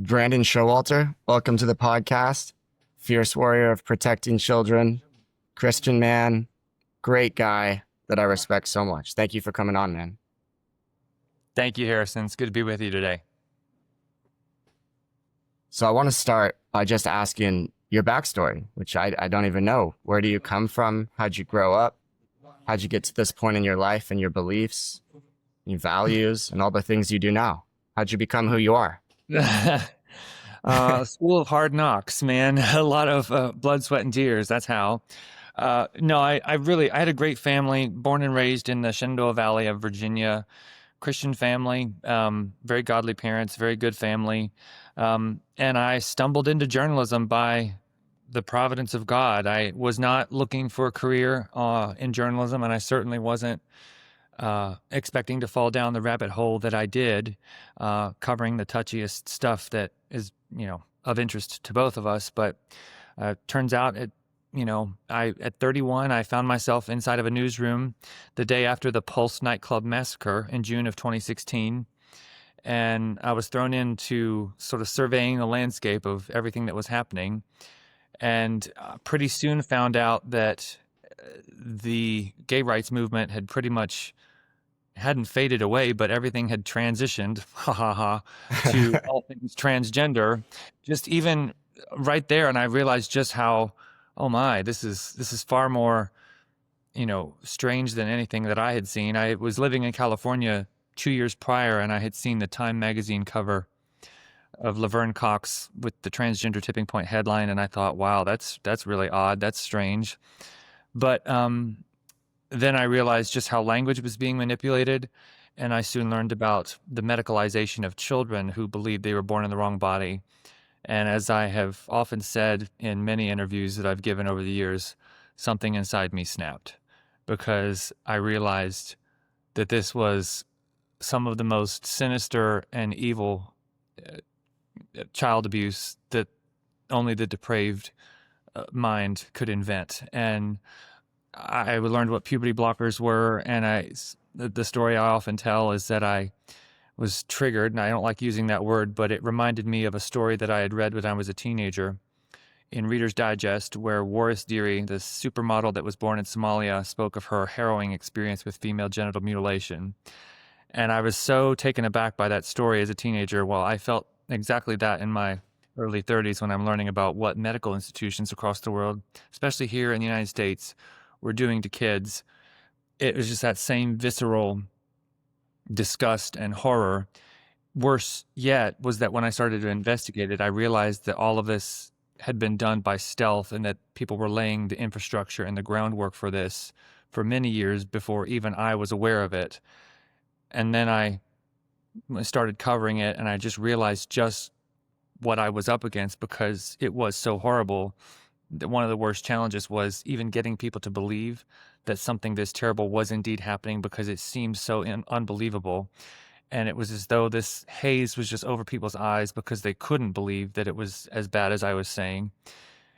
Brandon Showalter, welcome to the podcast. Fierce warrior of protecting children, Christian man, great guy that I respect so much. Thank you for coming on, man. Thank you, Harrison. It's good to be with you today. So I want to start by just asking your backstory, which I don't even know. Where do you come from? How'd you grow up? How'd you get to this point in your life and your beliefs, your values, and all the things you do now? How'd you become who you are? School of hard knocks, man. A lot of blood, sweat, and tears. That's how. No, I had a great family, born and raised in the Shenandoah Valley of Virginia, Christian family, very godly parents, very good family. And I stumbled into journalism by the providence of God. I was not looking for a career in journalism, and I certainly wasn't expecting to fall down the rabbit hole that I did, covering the touchiest stuff that is, of interest to both of us. But turns out, at 31, I found myself inside of a newsroom the day after the Pulse nightclub massacre in June of 2016. And I was thrown into sort of surveying the landscape of everything that was happening. And pretty soon found out that the gay rights movement had pretty much hadn't faded away, but everything had transitioned, to all things transgender, just even right there. And I realized just how, oh my, this is far more, strange than anything that I had seen. I was living in California 2 years prior, and I had seen the Time magazine cover of Laverne Cox with the transgender tipping point headline. And I thought, wow, that's really odd. That's strange. But, then I realized just how language was being manipulated, and I soon learned about the medicalization of children who believed they were born in the wrong body. And as I have often said in many interviews that I've given over the years, something inside me snapped, because I realized that this was some of the most sinister and evil child abuse that only the depraved mind could invent. And I learned what puberty blockers were, and the story I often tell is that I was triggered, and I don't like using that word, but it reminded me of a story that I had read when I was a teenager in Reader's Digest, where Waris Deary, the supermodel that was born in Somalia, spoke of her harrowing experience with female genital mutilation. And I was so taken aback by that story as a teenager. Well, I felt exactly that in my early 30s when I'm learning about what medical institutions across the world, especially here in the United States, were doing to kids. It was just that same visceral disgust and horror. Worse yet was that when I started to investigate it, I realized that all of this had been done by stealth, and that people were laying the infrastructure and the groundwork for this for many years before even I was aware of it. And then I started covering it, and I just realized just what I was up against, because it was so horrible. One of the worst challenges was even getting people to believe that something this terrible was indeed happening, because it seemed so unbelievable. And it was as though this haze was just over people's eyes because they couldn't believe that it was as bad as I was saying.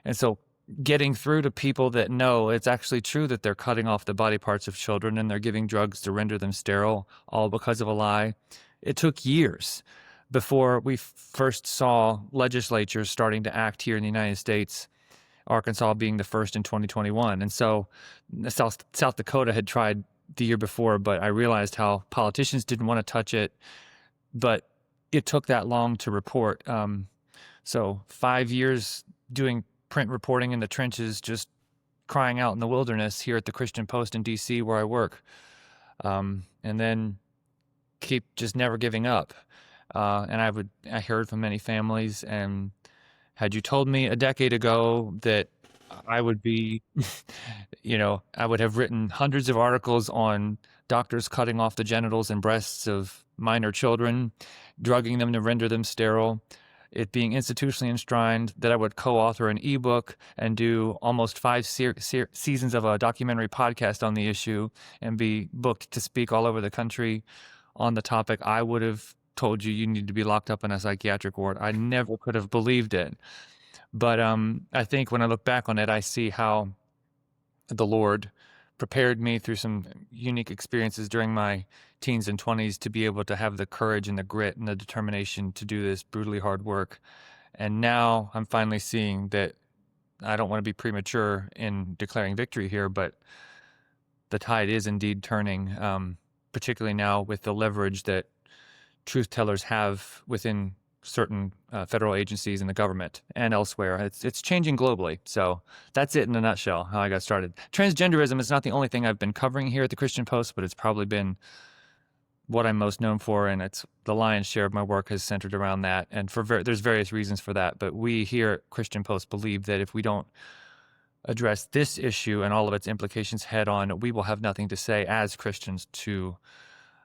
And so getting through to people that know it's actually true that they're cutting off the body parts of children and they're giving drugs to render them sterile, all because of a lie. It took years before we first saw legislatures starting to act here in the United States, Arkansas being the first in 2021. And so South Dakota had tried the year before, but I realized how politicians didn't want to touch it, but it took that long to report. So 5 years doing print reporting in the trenches, just crying out in the wilderness here at the Christian Post in DC where I work. And then keep just never giving up. And I heard from many families, and had you told me a decade ago that I would be, I would have written hundreds of articles on doctors cutting off the genitals and breasts of minor children, drugging them to render them sterile, it being institutionally enshrined, that I would co-author an ebook and do almost 5 seasons of a documentary podcast on the issue and be booked to speak all over the country on the topic, I would have told you need to be locked up in a psychiatric ward. I never could have believed it. But I think when I look back on it, I see how the Lord prepared me through some unique experiences during my teens and 20s to be able to have the courage and the grit and the determination to do this brutally hard work. And now I'm finally seeing that I don't want to be premature in declaring victory here, but the tide is indeed turning, particularly now with the leverage that truth tellers have within certain federal agencies in the government and elsewhere. It's changing globally. So that's it in a nutshell, how I got started. Transgenderism is not the only thing I've been covering here at the Christian Post, but it's probably been what I'm most known for, and it's the lion's share of my work has centered around that. And there's various reasons for that, but we here at Christian Post believe that if we don't address this issue and all of its implications head on, we will have nothing to say as Christians to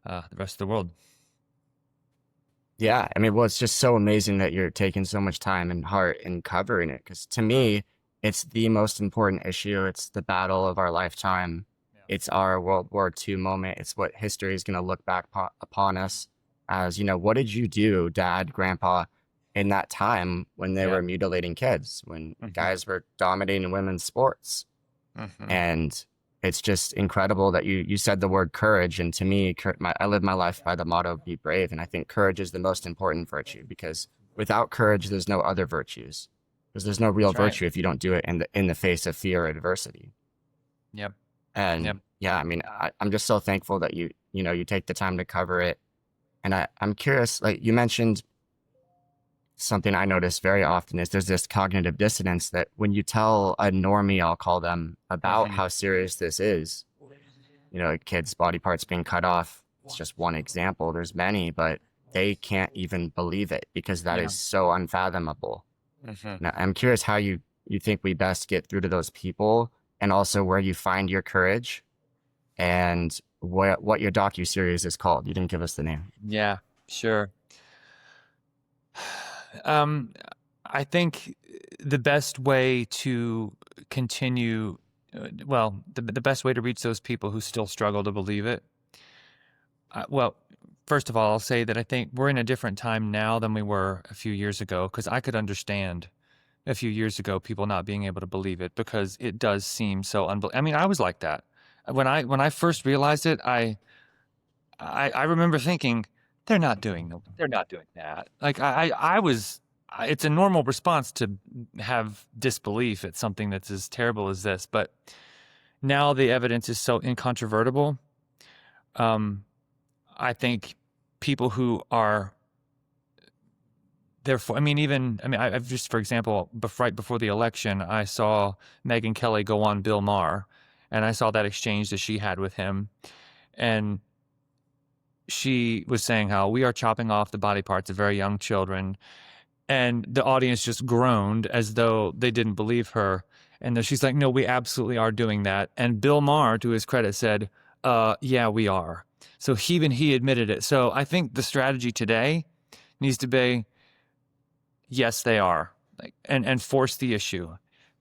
the rest of the world. Yeah, I mean, well, it's just so amazing that you're taking so much time and heart in covering it. Because to me, it's the most important issue. It's the battle of our lifetime. It's our World War II moment. It's what history is going to look back upon us as, what did you do, Dad, Grandpa, in that time when they were mutilating kids, when guys were dominating women's sports? And it's just incredible that you said the word courage. And to me, I live my life by the motto, be brave. And I think courage is the most important virtue, because without courage, there's no other virtues. Because there's no real virtue if you don't do it in the face of fear or adversity. Yep. And yeah, I mean, I'm just so thankful that you take the time to cover it. And I'm curious, like you mentioned, something I notice very often is there's this cognitive dissonance that when you tell a normie, I'll call them, about how serious this is, a kid's body parts being cut off, it's just one example. There's many, but they can't even believe it because that is so unfathomable. Now, I'm curious how you think we best get through to those people, and also where you find your courage, and what your docu-series is called. You didn't give us the name. Yeah, sure. I think the best way to continue, the best way to reach those people who still struggle to believe it. First of all, I'll say that I think we're in a different time now than we were a few years ago, because I could understand a few years ago people not being able to believe it, because it does seem so unbelievable. I mean, I was like that. When I first realized it, I remember thinking, they're not doing that. Like it's a normal response to have disbelief at something that's as terrible as this. But now the evidence is so incontrovertible. I think people who are therefore, I've just, for example, right before the election, I saw Megyn Kelly go on Bill Maher, and I saw that exchange that she had with him. And she was saying how we are chopping off the body parts of very young children. And the audience just groaned as though they didn't believe her. And then she's like, no, we absolutely are doing that. And Bill Maher, to his credit, said, yeah, we are. So even he admitted it. So I think the strategy today needs to be, yes, they are, and force the issue.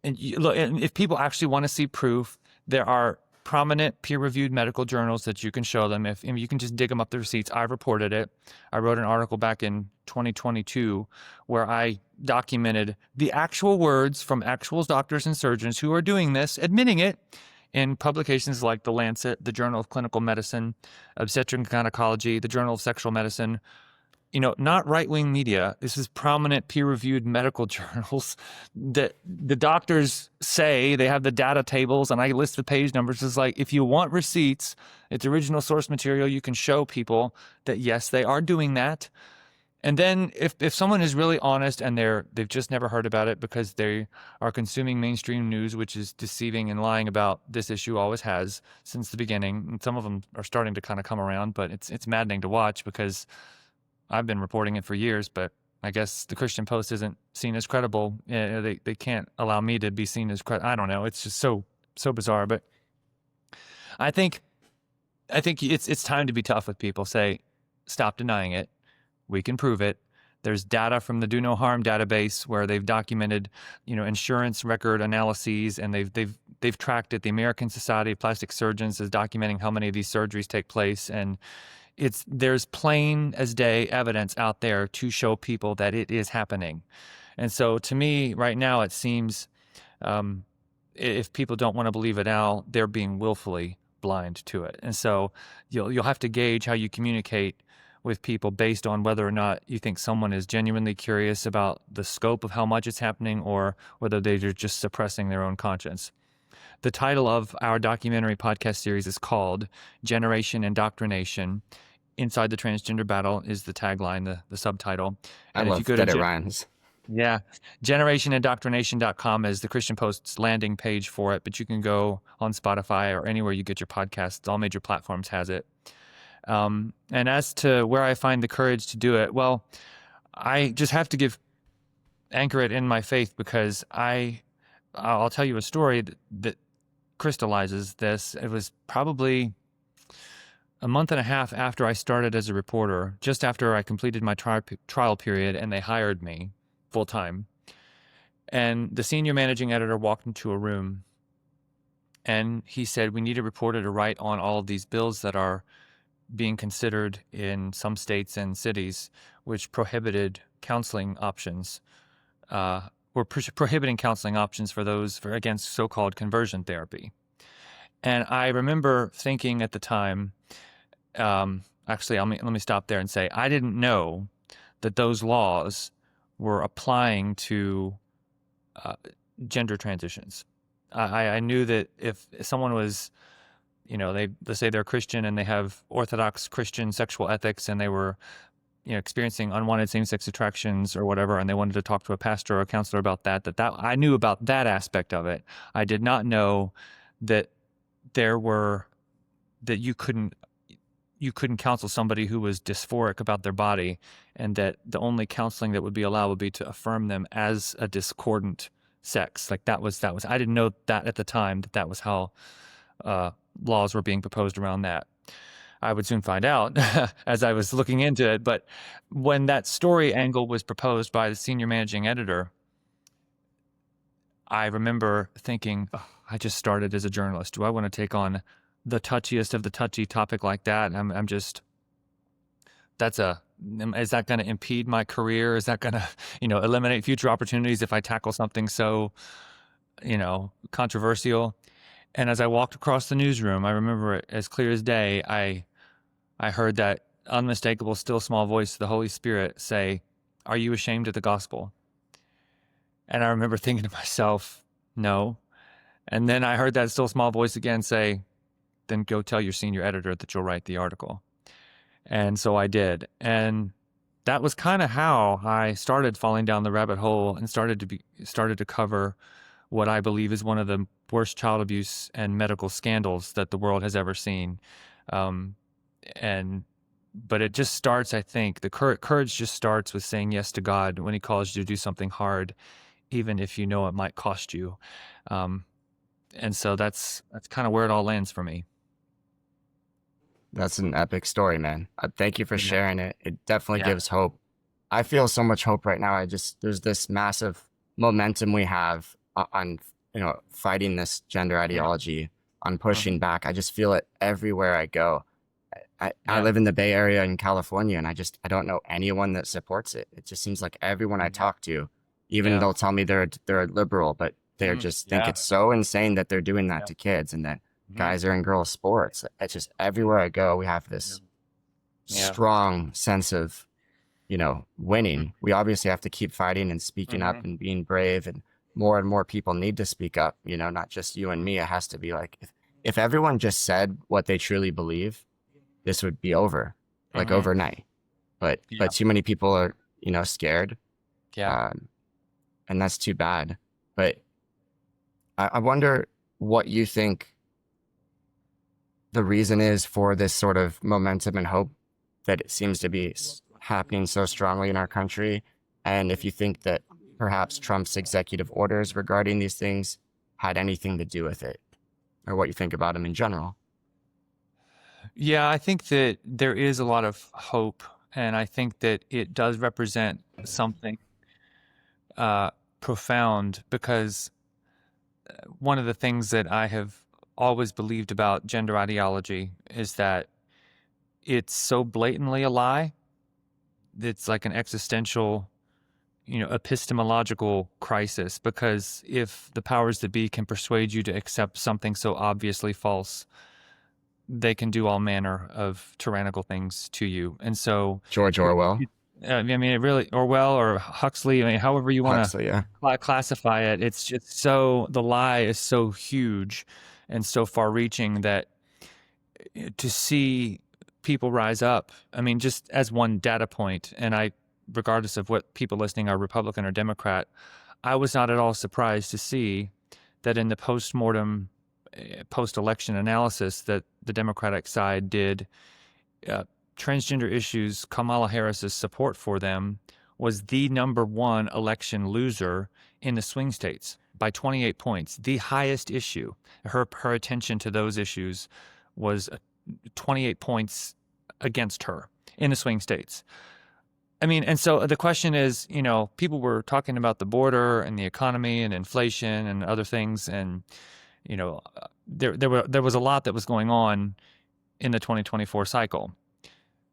And look, and if people actually want to see proof, there are prominent peer-reviewed medical journals that you can show them. If you can just dig them up the receipts. I've reported it. I wrote an article back in 2022 where I documented the actual words from actual doctors and surgeons who are doing this, admitting it, in publications like The Lancet, the Journal of Clinical Medicine, Obstetric and Gynecology, the Journal of Sexual Medicine. Not right-wing media. This is prominent peer-reviewed medical journals that the doctors say they have the data tables, and I list the page numbers. It's like, if you want receipts, it's original source material. You can show people that, yes, they are doing that. And then if someone is really honest and they've just never heard about it because they are consuming mainstream news, which is deceiving and lying about this issue, always has since the beginning. And some of them are starting to kind of come around, but it's maddening to watch because I've been reporting it for years, but I guess the Christian Post isn't seen as credible. They can't allow me to be seen as credible. I don't know. It's just so bizarre. But I think it's time to be tough with people. Say, stop denying it. We can prove it. There's data from the Do No Harm database where they've documented, insurance record analyses, and they've tracked it. The American Society of Plastic Surgeons is documenting how many of these surgeries take place, and there's plain as day evidence out there to show people that it is happening. And so to me right now, it seems if people don't want to believe it now, they're being willfully blind to it. And so you'll have to gauge how you communicate with people based on whether or not you think someone is genuinely curious about the scope of how much it's happening, or whether they're just suppressing their own conscience. The title of our documentary podcast series is called Generation Indoctrination. Inside the Transgender Battle is the tagline, the subtitle. I And if you love go that to it rhymes. yeah. GenerationIndoctrination.com is the Christian Post's landing page for it, but you can go on Spotify or anywhere you get your podcasts. All major platforms has it. And as to where I find the courage to do it, well, I just have to anchor it in my faith, because I'll tell you a story that crystallizes this. It was probably a month and a half after I started as a reporter, just after I completed my trial period, and they hired me full time. And the senior managing editor walked into a room and he said, "We need a reporter to write on all of these bills that are being considered in some states and cities, which prohibited counseling options, prohibiting counseling options for those against so-called conversion therapy." And I remember thinking at the time, actually, let me stop there and say, I didn't know that those laws were applying to gender transitions. I knew that if someone was, let's say they're Christian and they have Orthodox Christian sexual ethics, and they were, experiencing unwanted same-sex attractions or whatever, and they wanted to talk to a pastor or a counselor about that I knew about that aspect of it. I did not know that that you couldn't counsel somebody who was dysphoric about their body, and that the only counseling that would be allowed would be to affirm them as a discordant sex. Like that was I didn't know that at the time that was how laws were being proposed around that. I would soon find out as I was looking into it. But when that story angle was proposed by the senior managing editor, I remember thinking, oh, I just started as a journalist. Do I want to take on the touchiest of the touchy topic like that? Is that going to impede my career? Is that going to, eliminate future opportunities if I tackle something so, controversial? And as I walked across the newsroom, I remember it as clear as day. I heard that unmistakable, still small voice of the Holy Spirit say, "Are you ashamed of the gospel?" And I remember thinking to myself, no. And then I heard that still small voice again say, "Then go tell your senior editor that you'll write the article." And so I did. And that was kind of how I started falling down the rabbit hole and started to cover what I believe is one of the worst child abuse and medical scandals that the world has ever seen. But it just starts, I think, the courage just starts with saying yes to God when he calls you to do something hard, even if you know it might cost you. And so that's kind of where it all lands for me. That's an epic story, man. Thank you for sharing it. It definitely Yeah. gives hope. I feel so much hope right now. There's this massive momentum we have on, fighting this gender ideology, on pushing back. I just feel it everywhere I go. I live in the Bay Area in California, and I don't know anyone that supports it. It just seems like everyone I talk to, even they'll tell me they're a liberal, but they just think it's so insane that they're doing that to kids, and that guys are in girls' sports. It's just everywhere I go, we have this strong sense of, winning. We obviously have to keep fighting and speaking up and being brave, and more people need to speak up, not just you and me. It has to be like, if everyone just said what they truly believe, this would be over, like overnight. But too many people are, scared. Yeah. And that's too bad. But I wonder what you think the reason is for this sort of momentum and hope that it seems to be happening so strongly in our country. And if you think that perhaps Trump's executive orders regarding these things had anything to do with it, or what you think about them in general. Yeah, I think that there is a lot of hope, and I think that it does represent something profound, because one of the things that I have always believed about gender ideology is that it's so blatantly a lie. It's like an existential epistemological crisis, because if the powers that be can persuade you to accept something so obviously false, they can do all manner of tyrannical things to you. And so, George Orwell, I mean, it really, Orwell or Huxley, I mean, however you want Huxley, yeah. to classify it, it's just so, the lie is so huge and so far reaching that to see people rise up, I mean, just as one data point, and regardless of what people listening are Republican or Democrat, I was not at all surprised to see that in the post-mortem, post-election analysis that the Democratic side did, transgender issues, Kamala Harris's support for them was the number one election loser in the swing states by 28 points, the highest issue. Her attention to those issues was 28 points against her in the swing states. I mean, and so the question is, people were talking about the border and the economy and inflation and other things, and there was a lot that was going on in the 2024 cycle.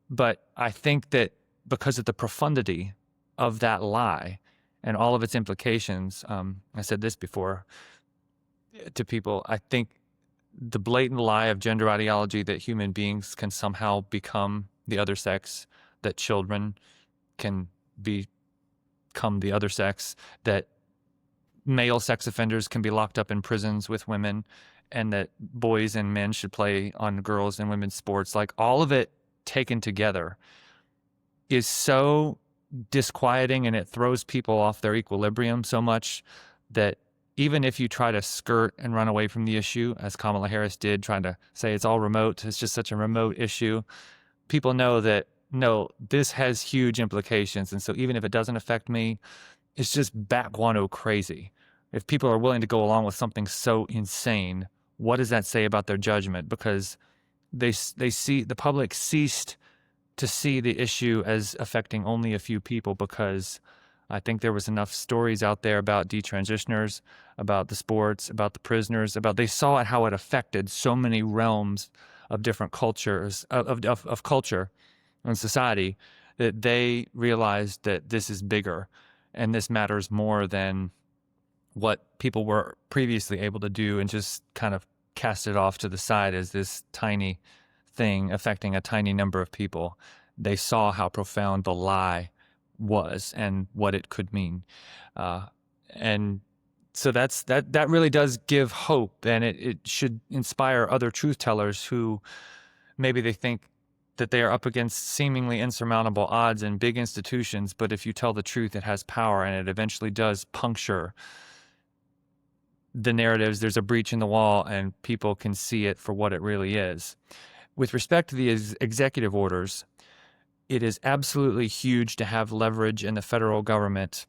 But I think that because of the profundity of that lie and all of its implications, I said this before to people, I think the blatant lie of gender ideology that human beings can somehow become the other sex, that children can become the other sex, that male sex offenders can be locked up in prisons with women, and that boys and men should play on girls and women's sports, like all of it taken together is so disquieting, and it throws people off their equilibrium so much that even if you try to skirt and run away from the issue, as Kamala Harris did, trying to say it's all remote, it's just such a remote issue, people know that, no, this has huge implications. And so even if it doesn't affect me, it's just bat guano crazy. If people are willing to go along with something so insane, what does that say about their judgment? Because they see, the public ceased to see the issue as affecting only a few people, because I think there was enough stories out there about detransitioners, about the sports, about the prisoners, they saw how it affected so many realms of different cultures, of culture and society, that they realized that this is bigger and this matters more than what people were previously able to do, and just kind of cast it off to the side as this tiny thing affecting a tiny number of people. They saw how profound the lie was and what it could mean. And so that really does give hope, and it should inspire other truth tellers who maybe they think that they are up against seemingly insurmountable odds in big institutions, but if you tell the truth, it has power, and it eventually does puncture the narratives. There's a breach in the wall, and people can see it for what it really is. With respect to the executive orders, it is absolutely huge to have leverage in the federal government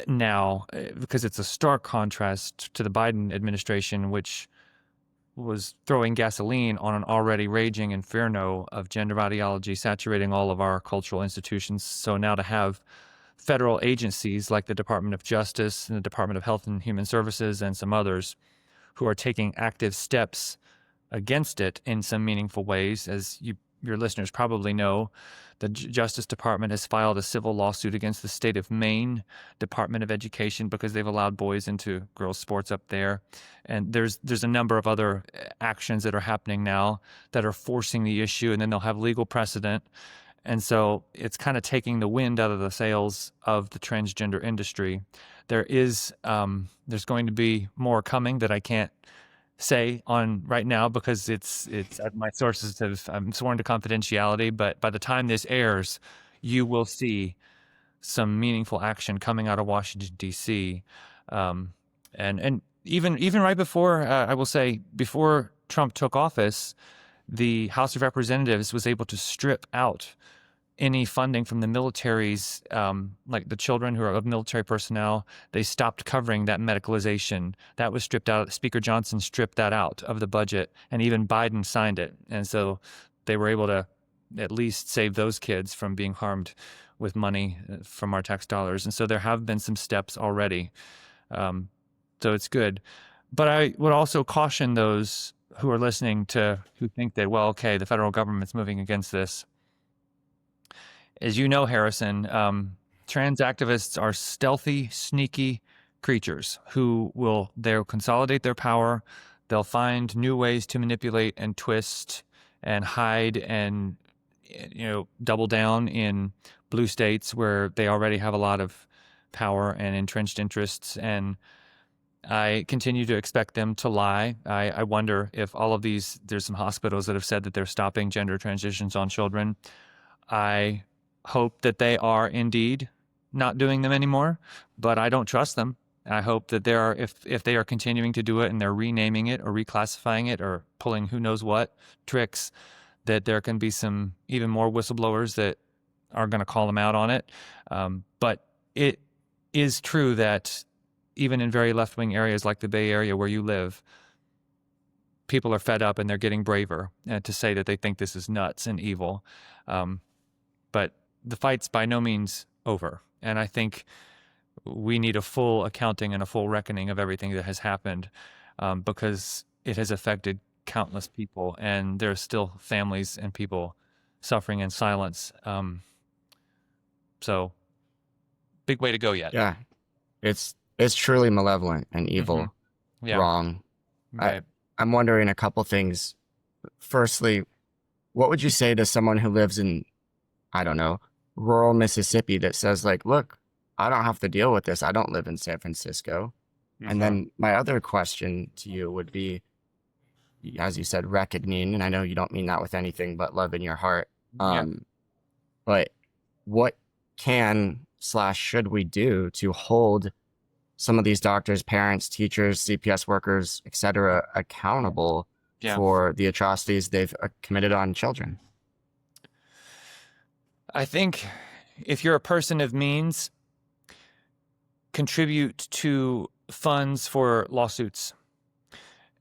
now, because it's a stark contrast to the Biden administration, which was throwing gasoline on an already raging inferno of gender ideology saturating all of our cultural institutions. So now to have federal agencies like the Department of Justice and the Department of Health and Human Services and some others who are taking active steps against it in some meaningful ways, as your listeners probably know, the Justice Department has filed a civil lawsuit against the state of Maine Department of Education because they've allowed boys into girls' sports up there. And there's a number of other actions that are happening now that are forcing the issue, and then they'll have legal precedent. And so it's kind of taking the wind out of the sails of the transgender industry. There's going to be more coming that I can't say on right now because it's my sources I'm sworn to confidentiality, but by the time this airs, you will see some meaningful action coming out of Washington, D.C. And even right before, I will say, before Trump took office, the House of Representatives was able to strip out any funding from the militaries, like the children who are of military personnel. They stopped covering that medicalization. That was stripped out. Speaker Johnson stripped that out of the budget, and even Biden signed it. And so they were able to at least save those kids from being harmed with money from our tax dollars. And so there have been some steps already. So it's good. But I would also caution those who are listening who think that, well, okay, the federal government's moving against this. As you know, Harrison, Trans activists are stealthy, sneaky creatures who they'll consolidate their power. They'll find new ways to manipulate and twist and hide and, double down in blue states where they already have a lot of power and entrenched interests. And I continue to expect them to lie. I wonder if there's some hospitals that have said that they're stopping gender transitions on children. I hope that they are indeed not doing them anymore, but I don't trust them. I hope that if they are continuing to do it and they're renaming it or reclassifying it or pulling who knows what tricks, that there can be some even more whistleblowers that are going to call them out on it. But it is true that even in very left-wing areas like the Bay Area where you live, people are fed up and they're getting braver to say that they think this is nuts and evil. But the fight's by no means over. And I think we need a full accounting and a full reckoning of everything that has happened, because it has affected countless people, and there are still families and people suffering in silence. So big way to go yet. Yeah. It's truly malevolent and evil, Mm-hmm. Yeah. wrong. Right. I'm wondering a couple things. Firstly, what would you say to someone who lives in, I don't know, rural Mississippi that says, like, look, I don't have to deal with this. I don't live in San Francisco. Mm-hmm. And then my other question to you would be, as you said, reckoning, and I know you don't mean that with anything but love in your heart. But what can/should we do to hold some of these doctors, parents, teachers, CPS workers, etc., accountable for the atrocities they've committed on children? I think if you're a person of means, contribute to funds for lawsuits.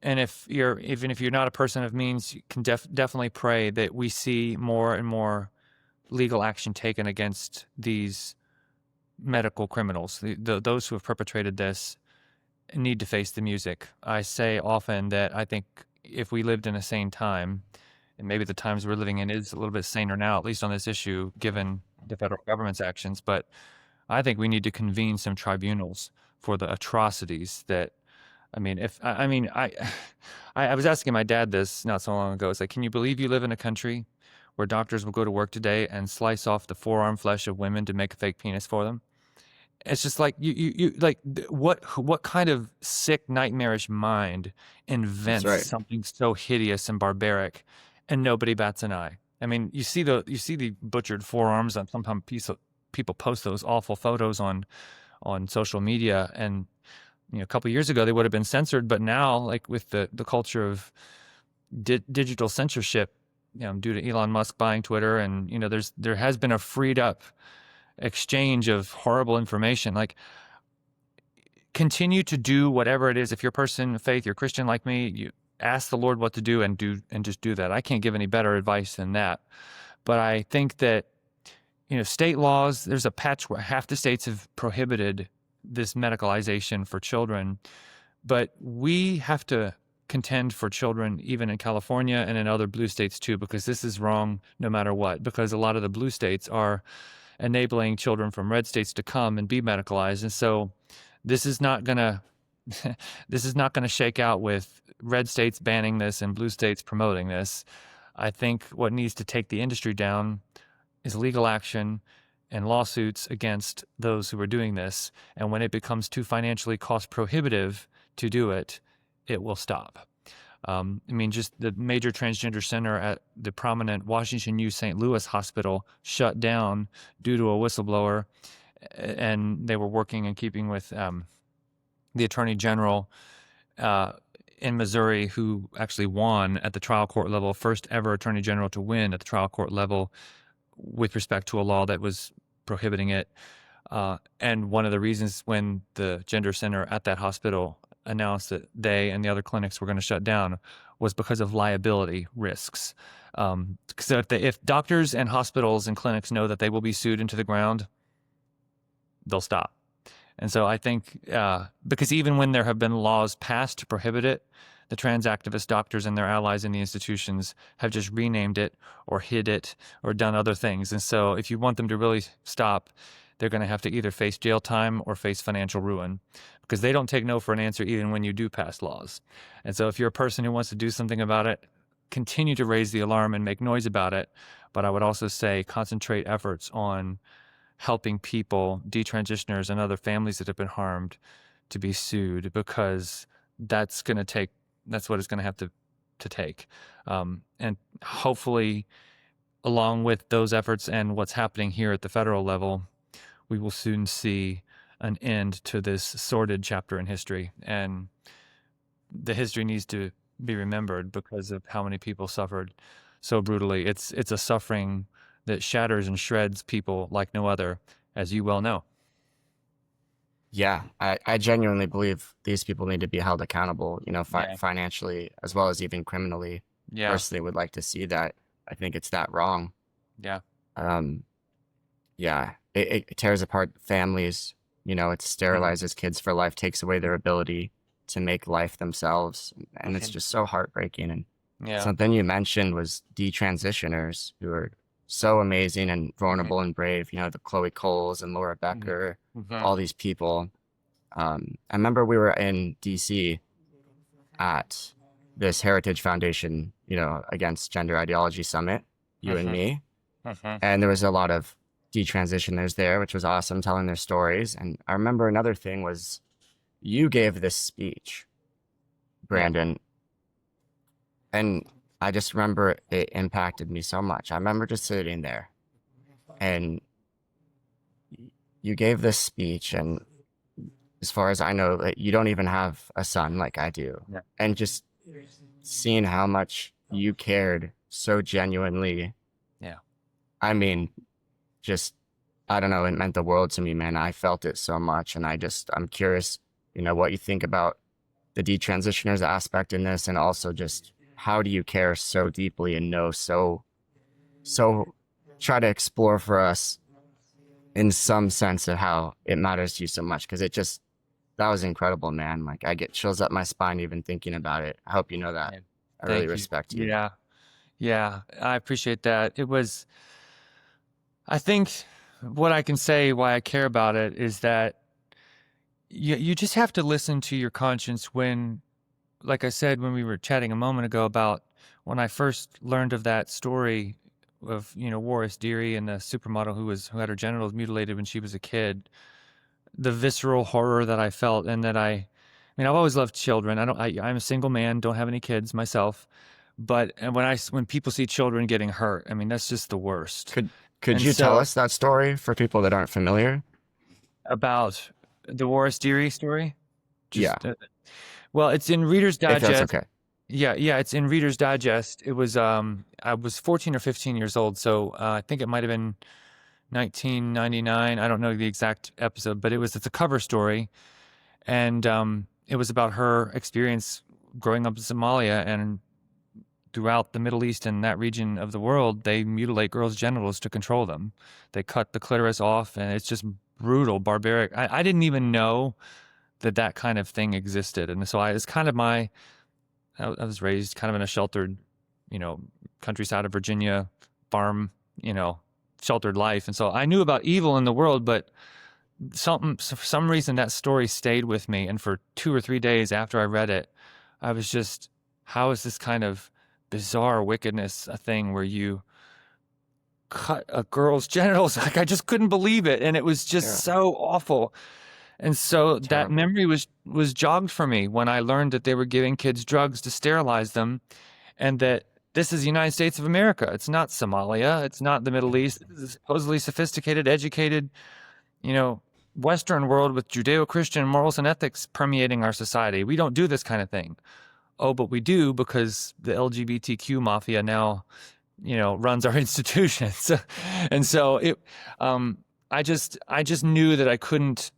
And even if you're not a person of means, you can definitely pray that we see more and more legal action taken against these medical criminals. Those who have perpetrated this need to face the music. I say often that I think if we lived in a sane time, and maybe the times we're living in is a little bit saner now, at least on this issue, given the federal government's actions, but I think we need to convene some tribunals for the atrocities that, I was asking my dad this not so long ago. It's like, can you believe you live in a country where doctors will go to work today and slice off the forearm flesh of women to make a fake penis for them? It's just like what kind of sick, nightmarish mind invents something so hideous and barbaric, and nobody bats an eye. I mean, you see the butchered forearms, and sometimes people post those awful photos on social media, and a couple of years ago they would have been censored, but now, like with the culture of digital censorship, due to Elon Musk buying Twitter, and there has been a freed up exchange of horrible information. Like, continue to do whatever it is. If you're a person of faith, you're Christian like me, you ask the Lord what to do and just do that. I can't give any better advice than that. But I think that state laws, there's a patch where half the states have prohibited this medicalization for children, but we have to contend for children even in California and in other blue states too, because this is wrong no matter what, because a lot of the blue states are enabling children from red states to come and be medicalized. And so this is not going to shake out with red states banning this and blue states promoting this. I think what needs to take the industry down is legal action and lawsuits against those who are doing this. And when it becomes too financially cost prohibitive to do it, it will stop. Just the major transgender center at the prominent Washington U. St. Louis hospital shut down due to a whistleblower, and they were working in keeping with the attorney general in Missouri, who actually won at the trial court level, first ever attorney general to win at the trial court level with respect to a law that was prohibiting it. And one of the reasons when the gender center at that hospital announced that they and the other clinics were going to shut down was because of liability risks. So if doctors and hospitals and clinics know that they will be sued into the ground, they'll stop. And so I think because even when there have been laws passed to prohibit it, the trans activist doctors and their allies in the institutions have just renamed it or hid it or done other things. And so if you want them to really stop, they're going to have to either face jail time or face financial ruin, because they don't take no for an answer even when you do pass laws. And so if you're a person who wants to do something about it, continue to raise the alarm and make noise about it. But I would also say concentrate efforts on helping people, detransitioners and other families that have been harmed, to be sued, because that's what it's going to have to take. And hopefully, along with those efforts and what's happening here at the federal level, we will soon see an end to this sordid chapter in history. And the history needs to be remembered because of how many people suffered so brutally. It's a suffering that shatters and shreds people like no other, as you well know. Yeah, I genuinely believe these people need to be held accountable, financially as well as even criminally. Yeah. Personally would like to see that. I think it's that wrong. Yeah. Yeah, it tears apart families, it sterilizes kids for life, takes away their ability to make life themselves. And it's just so heartbreaking. And something you mentioned was detransitioners who are so amazing and vulnerable and brave, the Chloe Coles and Laura Becker, all these people. I remember we were in DC at this Heritage Foundation, against gender ideology summit, you and me. And there was a lot of detransitioners there, which was awesome, telling their stories. And I remember another thing was you gave this speech, Brandon, and I just remember it impacted me so much. I remember just sitting there and you gave this speech, and as far as I know, you don't even have a son like I do. Yeah. And just seeing how much you cared so genuinely. Yeah. I mean, I don't know, it meant the world to me, man. I felt it so much. And I'm curious, what you think about the detransitioners aspect in this, and also just how do you care so deeply and know so try to explore for us in some sense of how it matters to you so much, because that was incredible, man. Like, I get chills up my spine even thinking about it. I hope you know that. I really respect you. Yeah, I appreciate that. I think what I can say why I care about it is that you just have to listen to your conscience when, like I said, when we were chatting a moment ago about when I first learned of that story of, Waris Deary and the supermodel who had her genitals mutilated when she was a kid, the visceral horror that I felt, and that I've always loved children. I'm a single man, don't have any kids myself, but when people see children getting hurt, that's just the worst. Could you tell us that story for people that aren't familiar? About the Waris Deary story? Yeah. Well, it's in Reader's Digest. If that's okay. Yeah, it's in Reader's Digest. It was I was 14 or 15 years old, so I think it might have been 1999. I don't know the exact episode, but it's a cover story, and it was about her experience growing up in Somalia, and throughout the Middle East and that region of the world, they mutilate girls' genitals to control them. They cut the clitoris off, and it's just brutal, barbaric. I didn't even know that kind of thing existed, and so I was raised kind of in a sheltered, countryside of Virginia, farm, sheltered life. And so I knew about evil in the world, but for some reason that story stayed with me. And for 2 or 3 days after I read it, I was just, how is this kind of bizarre wickedness a thing where you cut a girl's genitals? Like, I just couldn't believe it. And it was just so awful. And so that memory was jogged for me when I learned that they were giving kids drugs to sterilize them, and that this is the United States of America. It's not Somalia. It's not the Middle East. This is a supposedly sophisticated, educated, Western world with Judeo-Christian morals and ethics permeating our society. We don't do this kind of thing. Oh, but we do, because the LGBTQ mafia now, runs our institutions. And so I just knew that I couldn't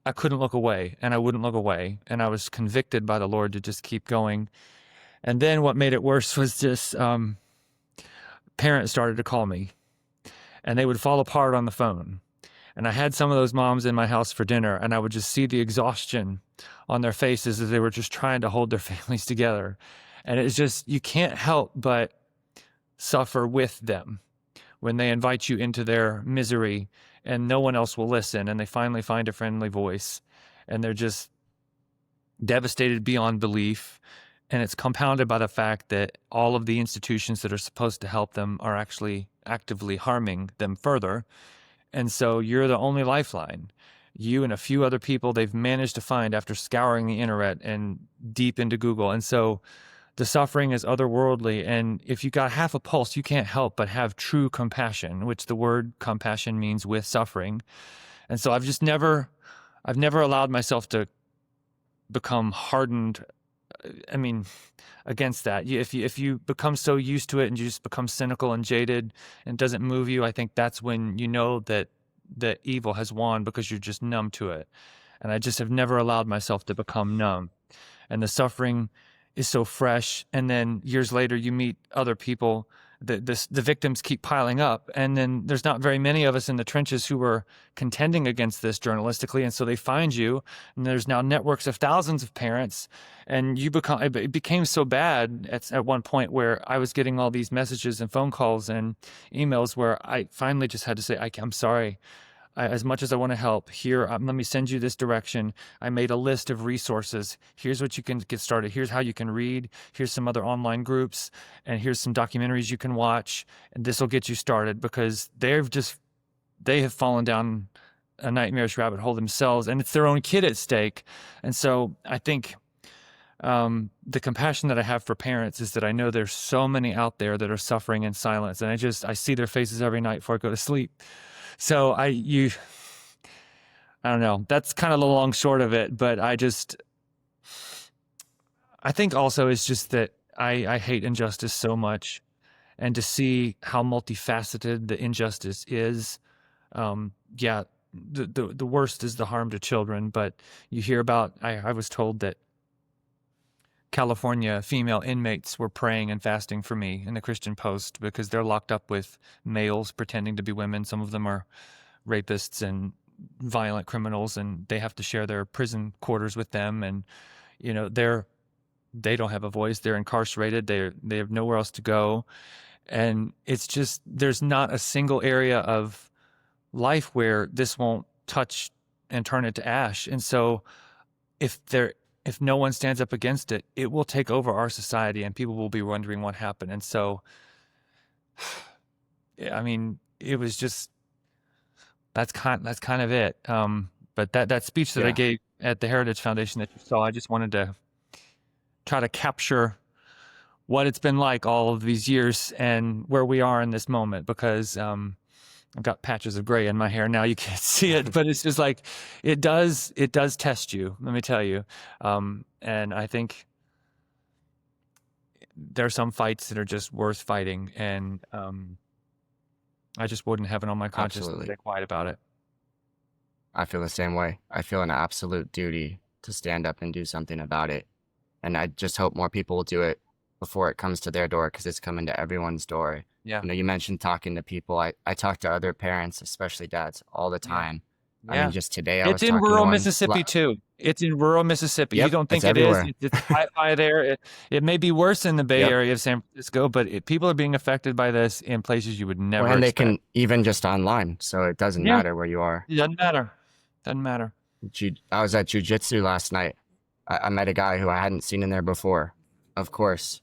look away, and I wouldn't look away. And I was convicted by the Lord to just keep going. And then what made it worse was just parents started to call me, and they would fall apart on the phone. And I had some of those moms in my house for dinner, and I would just see the exhaustion on their faces as they were just trying to hold their families together. And it's just, you can't help but suffer with them when they invite you into their misery and no one else will listen. And they finally find a friendly voice, and they're just devastated beyond belief. And it's compounded by the fact that all of the institutions that are supposed to help them are actually actively harming them further. And so you're the only lifeline. You and a few other people they've managed to find after scouring the internet and deep into Google. And so the suffering is otherworldly. And if you got half a pulse, you can't help but have true compassion, which the word compassion means with suffering. And so I've never allowed myself to become hardened. I mean, against that. If you become so used to it and you just become cynical and jaded and it doesn't move you, I think that's when you know that the evil has won, because you're just numb to it. And I just have never allowed myself to become numb. And the suffering is so fresh. And then years later, you meet other people. The victims keep piling up, and then there's not very many of us in the trenches who are contending against this journalistically, and so they find you, and there's now networks of thousands of parents, and it became so bad at one point where I was getting all these messages and phone calls and emails where I finally just had to say, I'm sorry. As much as I want to help, here, let me send you this direction. I made a list of resources. Here's what you can get started. Here's how you can read. Here's some other online groups. And here's some documentaries you can watch. And this will get you started, because they have fallen down a nightmarish rabbit hole themselves, and it's their own kid at stake. And so I think the compassion that I have for parents is that I know there's so many out there that are suffering in silence. And I see their faces every night before I go to sleep. So I don't know. That's kind of the long short of it. But I think also it's just that I hate injustice so much, and to see how multifaceted the injustice is. The worst is the harm to children. But you hear about, I was told that California female inmates were praying and fasting for me in the Christian Post, because they're locked up with males pretending to be women. Some of them are rapists and violent criminals, and they have to share their prison quarters with them. And, they don't have a voice. They're incarcerated. They have nowhere else to go. And it's just, there's not a single area of life where this won't touch and turn it to ash. And so if no one stands up against it, it will take over our society, and people will be wondering what happened. And so, I mean, it was just, that's kind of it. But that speech that I gave at the Heritage Foundation that you saw, I just wanted to try to capture what it's been like all of these years and where we are in this moment, because I've got patches of gray in my hair now. You can't see it, but it's just like, it does test you, let me tell you. And I think there are some fights that are just worth fighting. And I just wouldn't have it on my conscience to stay quiet about it. I feel the same way. I feel an absolute duty to stand up and do something about it. And I just hope more people will do it before it comes to their door, because it's coming to everyone's door. Yeah. You mentioned talking to people. I talk to other parents, especially dads, all the time. Yeah. I mean, just today it's in rural Mississippi too. It's in rural Mississippi. Yep, you don't think it's everywhere. Is. It's high there. It may be worse in the Bay Area of San Francisco, but people are being affected by this in places you would never expect. And they can, even just online, so it doesn't matter where you are. It doesn't matter. I was at jiu-jitsu last night. I met a guy who I hadn't seen in there before, of course.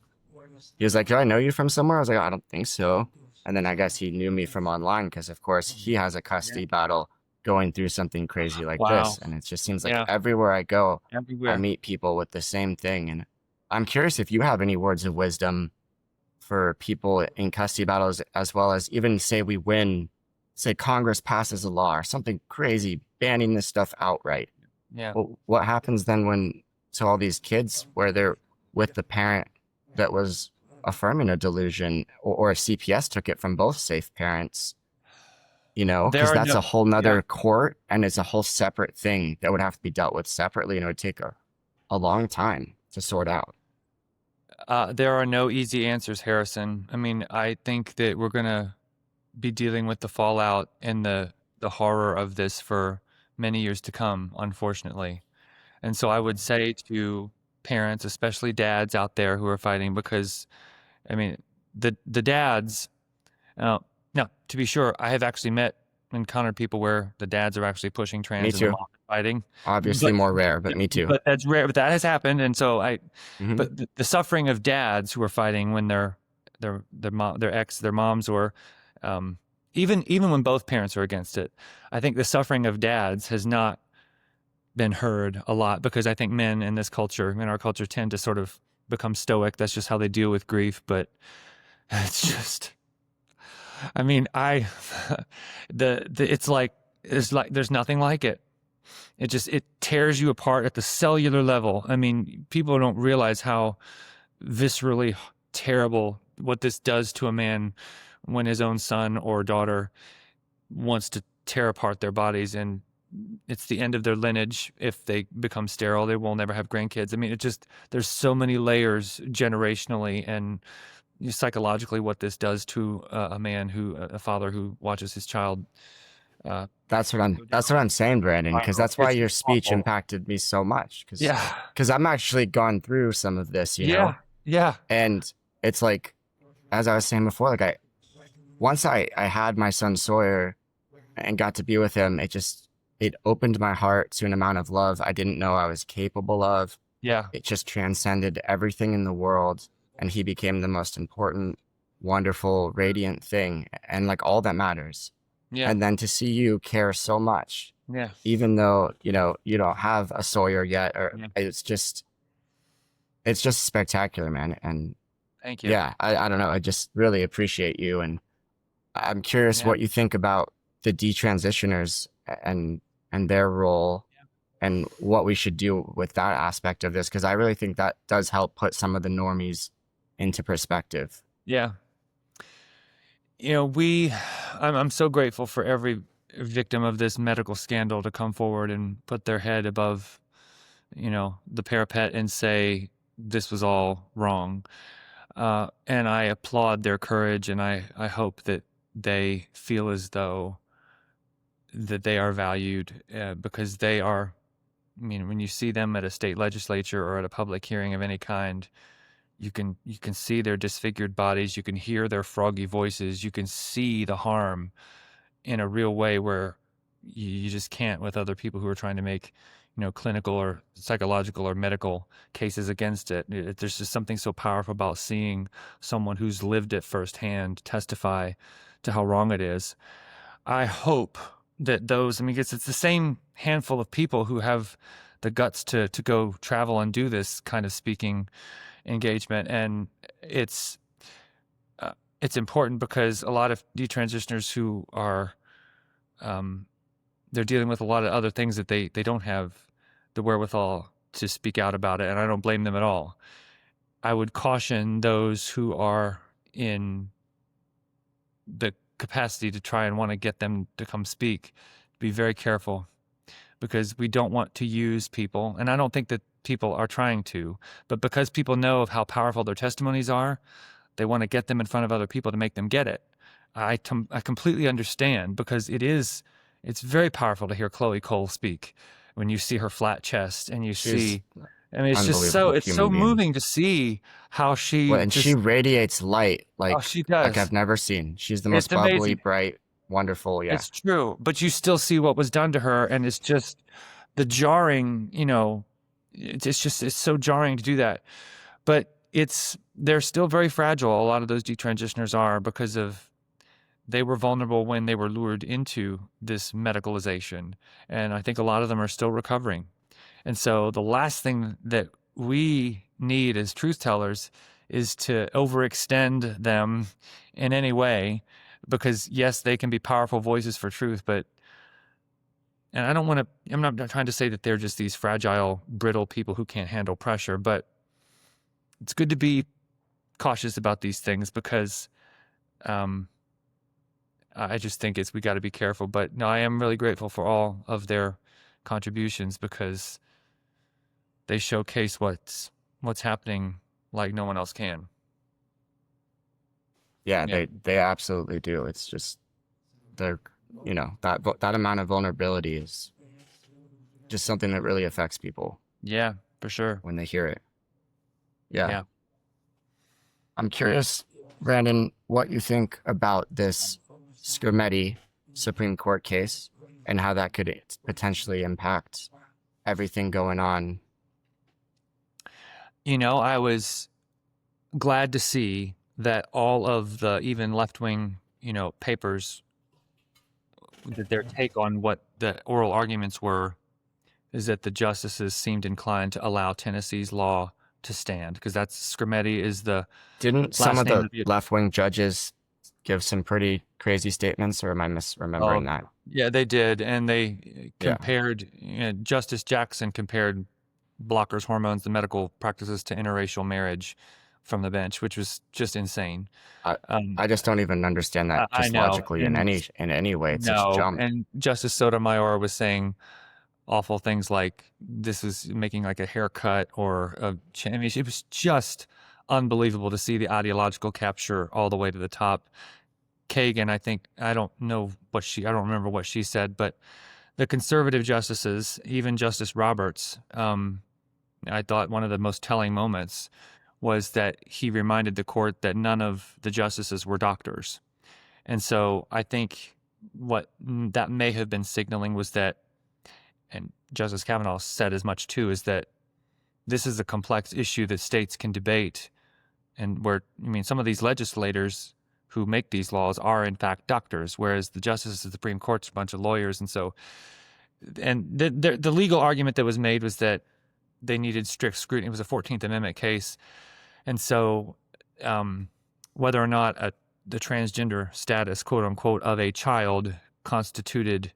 He was like, do I know you from somewhere? I was like, I don't think so. And then I guess he knew me from online, because, of course, he has a custody battle going through something crazy like this. And it just seems like everywhere I go, I meet people with the same thing. And I'm curious if you have any words of wisdom for people in custody battles, as well as even say we win, say Congress passes a law or something crazy banning this stuff outright. Yeah. Well, what happens then to all these kids where they're with the parent that was affirming a delusion, or if CPS took it from both safe parents, because that's a whole nother court, and it's a whole separate thing that would have to be dealt with separately, and it would take a long time to sort out. There are no easy answers, Harrison. I mean, I think that we're going to be dealing with the fallout and the horror of this for many years to come, unfortunately. And so I would say to parents, especially dads out there who are fighting, because, I mean, the dads, now, to be sure, I have actually met encountered people where the dads are actually pushing Me trans and the too. mom is fighting. Obviously more rare, but me too. But that's rare. But that has happened, and so Hmm. But the suffering of dads who are fighting when their moms, or even when both parents are against it, I think the suffering of dads has not been heard a lot, because I think men in our culture, tend to sort of become stoic. That's just how they deal with grief. But it's just, I mean, it's like there's nothing like it. It tears you apart at the cellular level. I mean, people don't realize how viscerally terrible what this does to a man when his own son or daughter wants to tear apart their bodies, and it's the end of their lineage. If they become sterile, they will never have grandkids. I mean, there's so many layers generationally and psychologically what this does to a father who watches his child. That's what I'm saying, Brandon, because that's why It's your speech awful. impacted me so much. Yeah. Because I'm actually gone through some of this, you know, Yeah. and it's like, as I was saying before, like once I had my son Sawyer and got to be with him, it opened my heart to an amount of love I didn't know I was capable of. Yeah. It just transcended everything in the world, and he became the most important, wonderful, radiant thing, and like all that matters. Yeah. And then to see you care so much, Yeah. even though, you know, you don't have a Sawyer yet, or Yeah. it's just spectacular, man. And Thank you. yeah, I don't know. I just really appreciate you. And I'm curious Yeah. what you think about the detransitioners and their role, and what we should do with that aspect of this, because I really think that does help put some of the normies into perspective. Yeah. You know, I'm so grateful for every victim of this medical scandal to come forward and put their head above, the parapet and say this was all wrong. And I applaud their courage, and I hope that they feel as though that they are valued, because they are. I mean, when you see them at a state legislature or at a public hearing of any kind, you can see their disfigured bodies, you can hear their froggy voices, you can see the harm in a real way where you just can't with other people who are trying to make, clinical or psychological or medical cases against it. There's just something so powerful about seeing someone who's lived it firsthand testify to how wrong it is. I hope that those, I mean, it's the same handful of people who have the guts to go travel and do this kind of speaking engagement. And it's important because a lot of detransitioners who are, they're dealing with a lot of other things that they don't have the wherewithal to speak out about it. And I don't blame them at all. I would caution those who are in the capacity to try and want to get them to come speak, be very careful, because we don't want to use people. And I don't think that people are trying to, but because people know of how powerful their testimonies are, they want to get them in front of other people to make them get it. I completely understand, because it's very powerful to hear Chloe Cole speak when you see her flat chest and you see, I mean, it's so moving to see how she she radiates light like she does. Like I've never seen. She's the most bubbly, amazing. bright, wonderful. Yeah, it's true. But you still see what was done to her, and it's just the jarring. It's so jarring to do that. But they're still very fragile. A lot of those detransitioners are, because they were vulnerable when they were lured into this medicalization. And I think a lot of them are still recovering. And so the last thing that we need as truth tellers is to overextend them in any way, because yes, they can be powerful voices for truth, but, and I'm not trying to say that they're just these fragile, brittle people who can't handle pressure, but it's good to be cautious about these things, because I just think we got to be careful. But no, I am really grateful for all of their contributions, because they showcase what's happening like no one else can. Yeah, they absolutely do. It's just they're, that amount of vulnerability is just something that really affects people. Yeah, for sure. When they hear it. Yeah. I'm curious, Brandon, what you think about this Skermeti Supreme Court case and how that could potentially impact everything going on. I was glad to see that all of the even left-wing, papers, that their take on what the oral arguments were is that the justices seemed inclined to allow Tennessee's law to stand, because that's Scrimetti is the Didn't some last of name the of the left-wing judges give some pretty crazy statements, or am I misremembering oh, that? yeah, they did, and they Yeah. compared, Justice Jackson compared blockers, hormones, the medical practices to interracial marriage from the bench, which was just insane. I Um, I just don't even understand that I just know, logically in and any way. It's such a no, jump. and Justice Sotomayor was saying awful things like this is making like a haircut or I mean, it was just unbelievable to see the ideological capture all the way to the top. Kagan, I think, I don't remember what she said, but the conservative justices, even Justice Roberts, I thought one of the most telling moments was that he reminded the court that none of the justices were doctors. And so I think what that may have been signaling was that, and Justice Kavanaugh said as much too, is that this is a complex issue that states can debate, and some of these legislators who make these laws are in fact doctors, whereas the justices of the Supreme Court's a bunch of lawyers. And so, and the legal argument that was made was that they needed strict scrutiny. It was a 14th Amendment case. And so whether or not the transgender status, quote unquote, of a child constituted,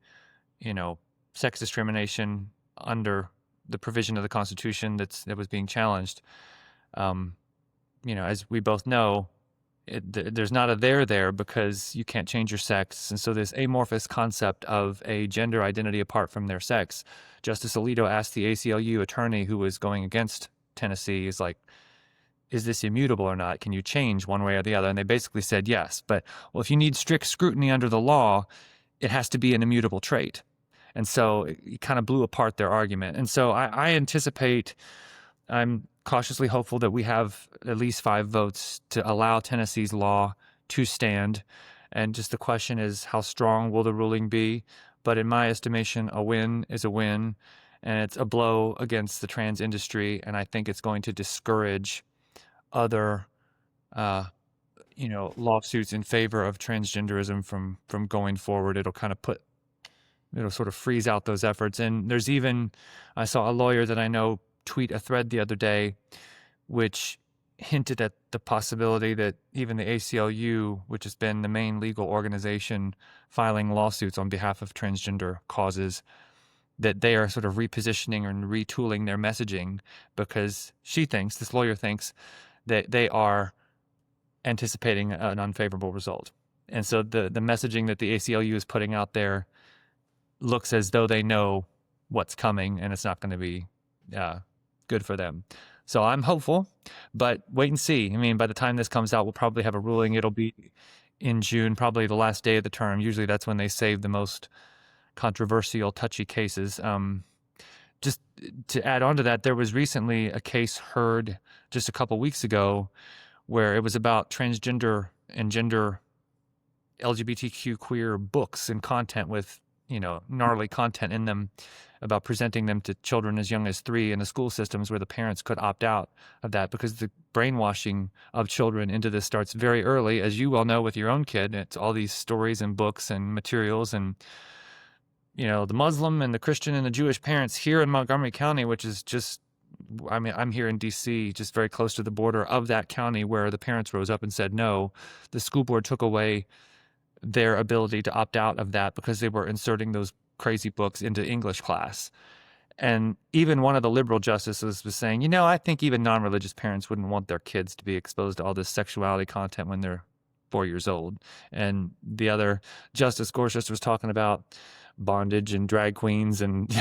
sex discrimination under the provision of the Constitution that was being challenged. As we both know, there's not a there because you can't change your sex. And so this amorphous concept of a gender identity apart from their sex. Justice Alito asked the ACLU attorney who was going against Tennessee, is like, is this immutable or not? Can you change one way or the other? And they basically said yes. But, well, if you need strict scrutiny under the law, it has to be an immutable trait. And so it kind of blew apart their argument. And so I anticipate, I'm cautiously hopeful that we have at least 5 votes to allow Tennessee's law to stand. And just the question is, how strong will the ruling be? But in my estimation, a win is a win, and it's a blow against the trans industry. And I think it's going to discourage other, lawsuits in favor of transgenderism from going forward. It'll sort of freeze out those efforts. And I saw a lawyer that I know tweet a thread the other day, which hinted at the possibility that even the ACLU, which has been the main legal organization filing lawsuits on behalf of transgender causes, that they are sort of repositioning and retooling their messaging, because this lawyer thinks that they are anticipating an unfavorable result. And so the messaging that the ACLU is putting out there looks as though they know what's coming, and it's not going to be good for them. So I'm hopeful, but wait and see. I mean, by the time this comes out, we'll probably have a ruling. It'll be in June, probably the last day of the term. Usually that's when they save the most controversial, touchy cases. Just to add on to that, there was recently a case heard just a couple weeks ago where it was about transgender and gender LGBTQ queer books and content with, gnarly content in them, about presenting them to children as young as 3 in the school systems, where the parents could opt out of that, because the brainwashing of children into this starts very early, as you well know with your own kid. It's all these stories and books and materials, and the Muslim and the Christian and the Jewish parents here in Montgomery County, which is just, I'm here in DC, just very close to the border of that county, where the parents rose up and said no. The school board took away their ability to opt out of that because they were inserting those crazy books into English class. And even one of the liberal justices was saying, I think even non-religious parents wouldn't want their kids to be exposed to all this sexuality content when they're 4 years old. And the other Justice Gorsuch was talking about bondage and drag queens and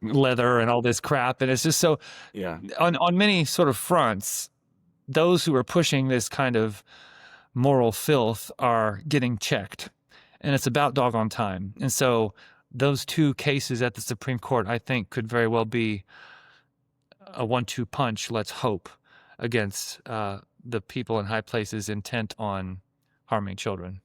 leather and all this crap. And it's just so, Yeah. on many sort of fronts, those who are pushing this kind of moral filth are getting checked, and it's about doggone time. And so those 2 cases at the Supreme Court, I think, could very well be a 1-2 punch, let's hope, against the people in high places intent on harming children.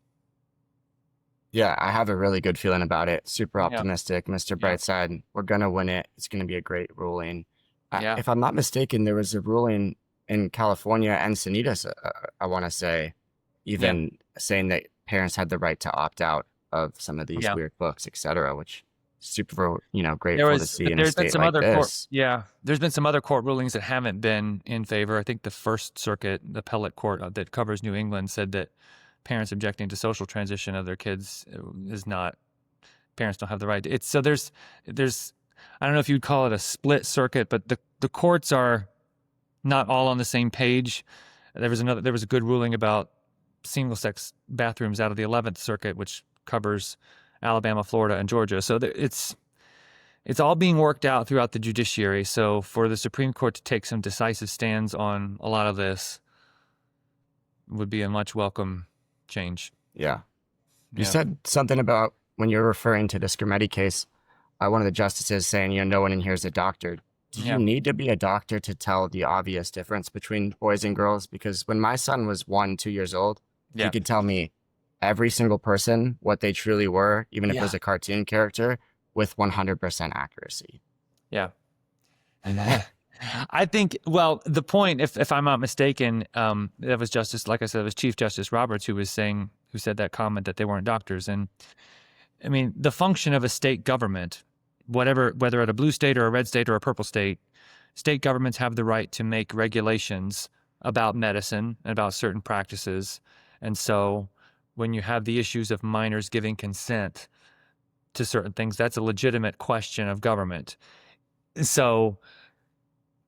Yeah, I have a really good feeling about it. Super Yeah, optimistic, Mr. yeah, Brightside. We're gonna win it. It's gonna be a great ruling. yeah, If I'm not mistaken, there was a ruling in California and Sanitas, I want to say, yeah, even saying that parents had the right to opt out of some of these yeah. weird books, etc., which super, There grateful to was, see but in a there's been state some like other court, this. yeah, there's been some other court rulings that haven't been in favor. I think the First Circuit, the appellate court that covers New England, said that parents objecting to social transition of their kids is not, parents don't have the right. It's so there's, I don't know if you'd call it a split circuit, but the courts are not all on the same page. There was a good ruling about single sex bathrooms out of the 11th Circuit, which covers Alabama, Florida, and Georgia. So it's all being worked out throughout the judiciary. So for the Supreme Court to take some decisive stands on a lot of this would be a much welcome change. Yeah. You Yeah. said something about when you're referring to the Scarametti case, one of the justices saying, no one in here is a doctor. Do you Yeah. need to be a doctor to tell the obvious difference between boys and girls? Because when my son was 1, 2 years old, he Yeah. could tell me every single person what they truly were, even if it Yeah. was a cartoon character, with 100% accuracy. Yeah. I think, well, the point, if I'm not mistaken, that was Justice, like I said, it was Chief Justice Roberts who said that comment that they weren't doctors. And I mean, the function of a state government, whether at a blue state or a red state or a purple state governments have the right to make regulations about medicine and about certain practices. And so when you have the issues of minors giving consent to certain things, that's a legitimate question of government. So,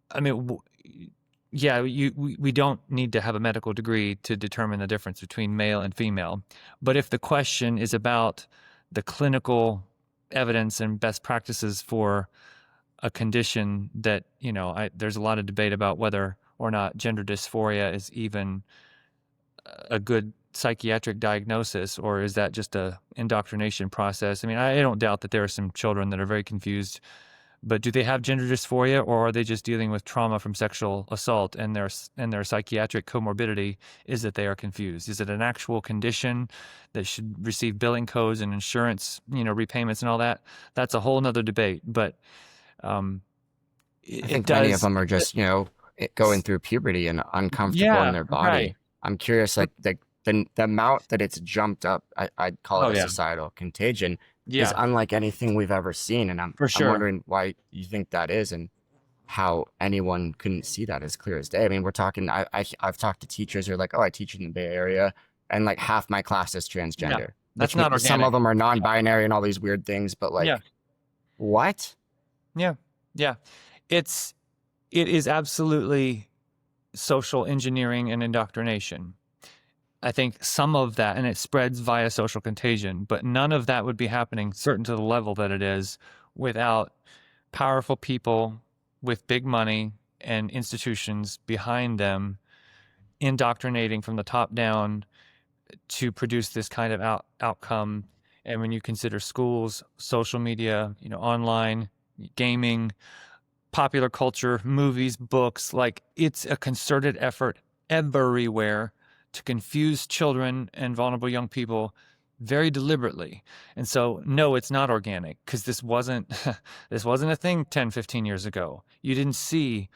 I mean, yeah, we don't need to have a medical degree to determine the difference between male and female. But if the question is about the clinical evidence and best practices for a condition that, there's a lot of debate about whether or not gender dysphoria is even a good psychiatric diagnosis, or is that just a indoctrination process? I mean, I don't doubt that there are some children that are very confused, but do they have gender dysphoria, or are they just dealing with trauma from sexual assault, and their psychiatric comorbidity is that they are confused? Is it an actual condition that should receive billing codes and insurance, repayments and all that? That's a whole nother debate. But I it think many of does. them are just, going through puberty and uncomfortable in Yeah, their right. body. I'm curious, But like the amount that it's jumped up, I'd call oh it a yeah, societal contagion, is yeah, unlike anything we've ever seen. And for I'm sure. wondering why you think that is and how anyone couldn't see that as clear as day. I mean, we're talking, I've talked to teachers who are like, oh, I teach in the Bay Area, and like half my class is Yeah, transgender, that's which not some of organic. them are non-binary and all these weird things, but Yeah, like, what? yeah, yeah. It's it is absolutely social engineering and indoctrination. I think some of that, and it spreads via social contagion, but none of that would be happening, certain to the level that it is, without powerful people with big money and institutions behind them indoctrinating from the top down to produce this kind of outcome. And when you consider schools, social media, online, gaming, popular culture, movies, books, like it's a concerted effort everywhere to confuse children and vulnerable young people very deliberately. And so, no, it's not organic, because this wasn't this wasn't a thing 10, 15 years ago. You didn't see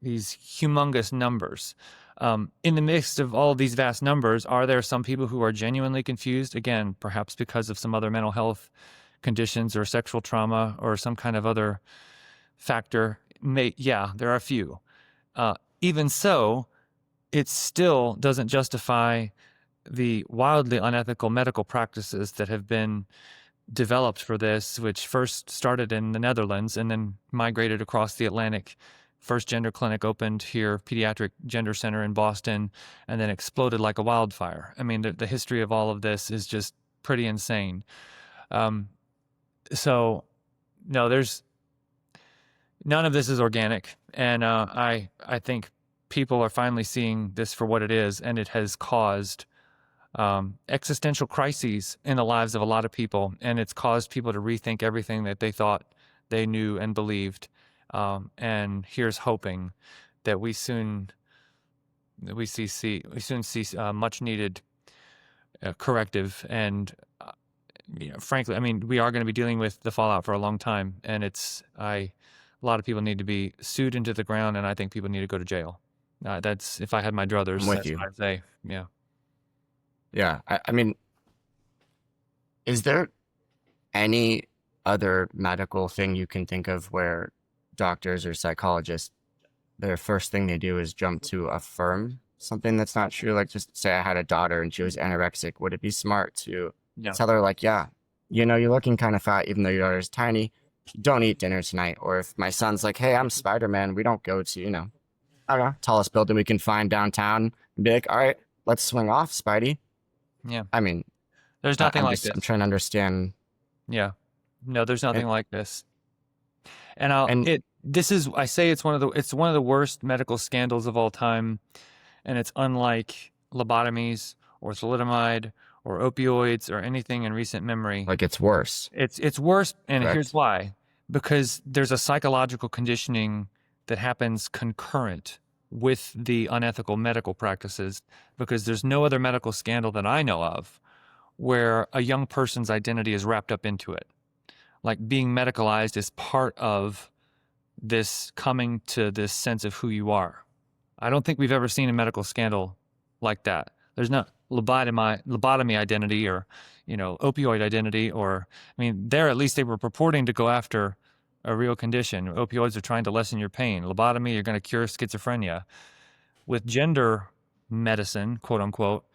these humongous numbers. In the midst of all of these vast numbers, are there some people who are genuinely confused? Again, perhaps because of some other mental health conditions or sexual trauma or some kind of other factor. Yeah, there are a few. Even so, it still doesn't justify the wildly unethical medical practices that have been developed for this, which first started in the Netherlands and then migrated across the Atlantic. First gender clinic opened here, pediatric gender center in Boston, and then exploded like a wildfire. I mean, the history of all of this is just pretty insane. Um, so, no, there's none of this is organic, and I think people are finally seeing this for what it is, and it has caused existential crises in the lives of a lot of people, and it's caused people to rethink everything that they thought they knew and believed. And here's hoping that we soon see much needed corrective and frankly, I mean, we are going to be dealing with the fallout for a long time, and a lot of people need to be sued into the ground, and I think people need to go to jail. That's if I had my I'm druthers, with that's you. what I'd say. Yeah. Yeah. I mean, is there any other medical thing you can think of where doctors or psychologists, their first thing they do is jump to affirm something that's not true? Like, just say I had a daughter and she was anorexic. Would it be smart to Yeah. tell her, like, yeah, you're looking kind of fat, even though your daughter's tiny. Don't eat dinner tonight. Or if my son's like, hey, I'm Spider-Man, we don't go to, I don't know, tallest building we can find downtown and be like, all right, let's swing off, Spidey. Yeah. I mean, There's nothing like I'm this. trying to understand. Yeah. No, there's And, nothing like this. And and I say it's one of the worst medical scandals of all time, and it's unlike lobotomies or thalidomide or opioids or anything in recent memory. like, it's worse, It's worse, and here's correct? why. Because there's a psychological conditioning that happens concurrent with the unethical medical practices, because there's no other medical scandal that I know of where a young person's identity is wrapped up into it. Like, being medicalized is part of this coming to this sense of who you are. I don't think we've ever seen a medical scandal like that. There's no lobotomy identity or, opioid identity, or, I mean, there at least they were purporting to go after a real condition. Opioids are trying to lessen your pain. Lobotomy, you're going to cure schizophrenia. With gender medicine, quote unquote,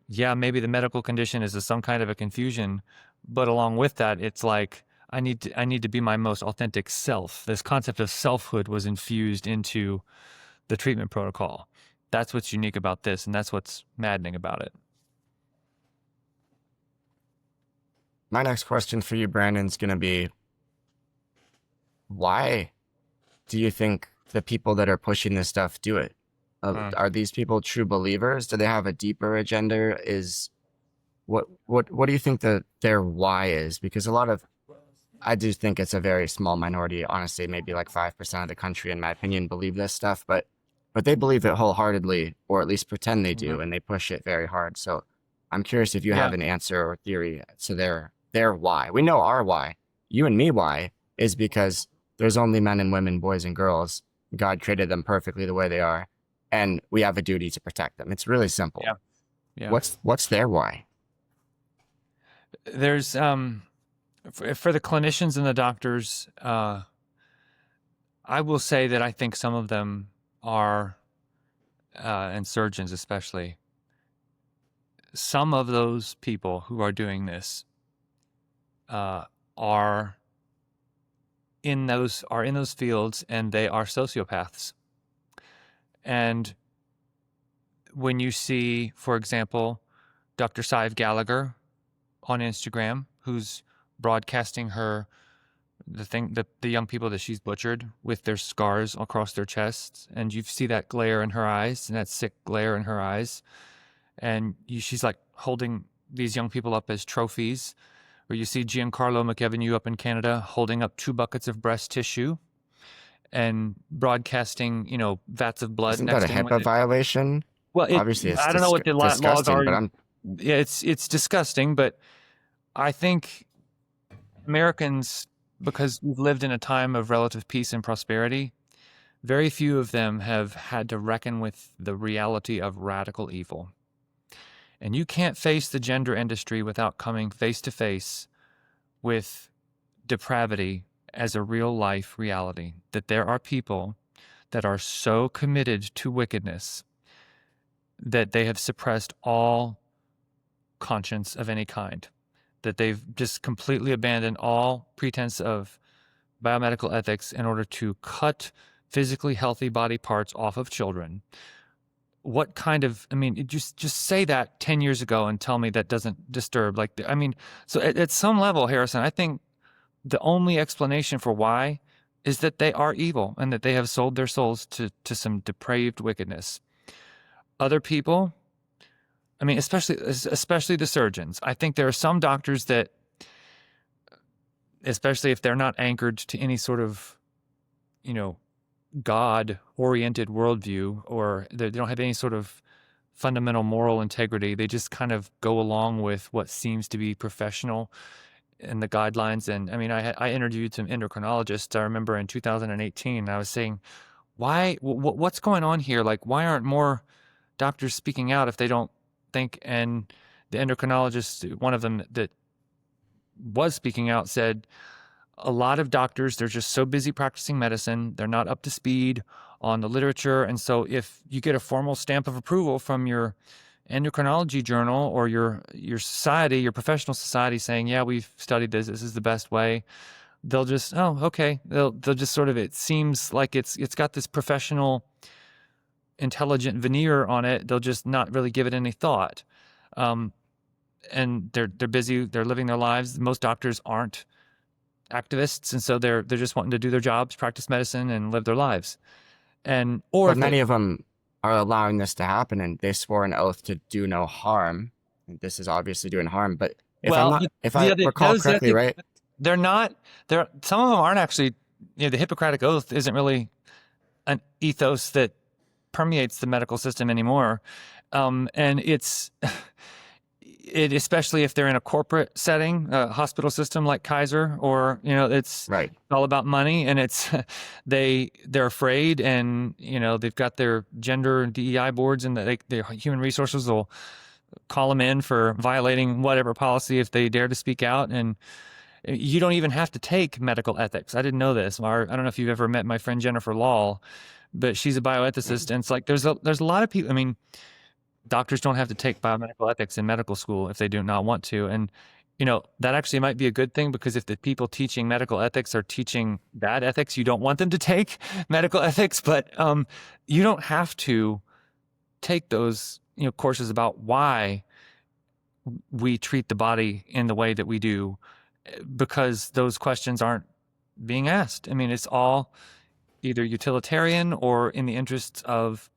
yeah, maybe the medical condition is some kind of a confusion, but along with that, it's like, I need to be my most authentic self. This concept of selfhood was infused into the treatment protocol. That's what's unique about this, and that's what's maddening about it. My next question for you, Brandon, is going to be, why do you think the people that are pushing this stuff do it? Are these people true believers? Do they have a deeper agenda? What do you think their why is? Because I do think it's a very small minority, honestly, maybe like 5% of the country, in my opinion, believe this stuff, but they believe it wholeheartedly, or at least pretend they do, and they push it very hard. So I'm curious if you Yeah. have an answer or theory to their why. We know our why. You and me why is because there's only men and women, boys and girls. God created them perfectly the way they are, and we have a duty to protect them. It's really simple. Yeah. Yeah. What's their why? There's for the clinicians and the doctors, I will say that I think some of them are, and surgeons especially, some of those people who are doing this are in those fields, and they are sociopaths. And when you see, for example, Dr. Sive Gallagher on Instagram, who's broadcasting the young people that she's butchered with their scars across their chests, and you see that glare in her eyes, and that sick glare in her eyes, and she's like holding these young people up as trophies. Or you see Giancarlo McEvanu up in Canada holding up 2 buckets of breast tissue and broadcasting, vats of blood Isn't next that a to him. HIPAA violation? Well, Obviously, it's I don't know what the laws disgusting, are. but Yeah, it's disgusting, but I think Americans, because we've lived in a time of relative peace and prosperity, very few of them have had to reckon with the reality of radical evil. And you can't face the gender industry without coming face to face with depravity as a real life reality. That there are people that are so committed to wickedness that they have suppressed all conscience of any kind, that they've just completely abandoned all pretense of biomedical ethics in order to cut physically healthy body parts off of children. What kind of, just say that 10 years ago and tell me that doesn't disturb. So at some level, Harrison, I think the only explanation for why is that they are evil and that they have sold their souls to some depraved wickedness. Other people, especially the surgeons. I think there are some doctors that, especially if they're not anchored to any sort of, God-oriented worldview, or they don't have any sort of fundamental moral integrity. They just kind of go along with what seems to be professional and the guidelines. And I mean, I interviewed some endocrinologists. I remember in 2018, I was saying, what's going on here? Like, why aren't more doctors speaking out if they don't think? And the endocrinologist, one of them that was speaking out, said a lot of doctors, they're just so busy practicing medicine, they're not up to speed on the literature. And so if you get a formal stamp of approval from your endocrinology journal or your society, your professional society, saying, yeah, we've studied this is the best way, they'll just, oh, okay, they'll just sort of, it seems like it's got this professional intelligent veneer on it. They'll just not really give it any thought. And they're busy, they're living their lives. Most doctors aren't activists, and so they're just wanting to do their jobs, practice medicine, and live their lives. And or But many of them are allowing this to happen, and they swore an oath to do no harm. This is obviously doing harm. But if I recall correctly, right? They're not. Some of them aren't actually. The Hippocratic Oath isn't really an ethos that permeates the medical system anymore, and it especially if they're in a corporate setting, a hospital system like Kaiser, or it's right. all about money, and it's they're afraid, and they've got their gender and DEI boards, and their human resources will call them in for violating whatever policy if they dare to speak out. And you don't even have to take medical ethics. I didn't know this. I don't know if you've ever met my friend Jennifer Law, but she's a bioethicist, and it's like there's a lot of people. I mean, doctors don't have to take biomedical ethics in medical school if they do not want to. And, that actually might be a good thing, because if the people teaching medical ethics are teaching bad ethics, you don't want them to take medical ethics. But you don't have to take those, courses about why we treat the body in the way that we do, because those questions aren't being asked. I mean, it's all either utilitarian or in the interests of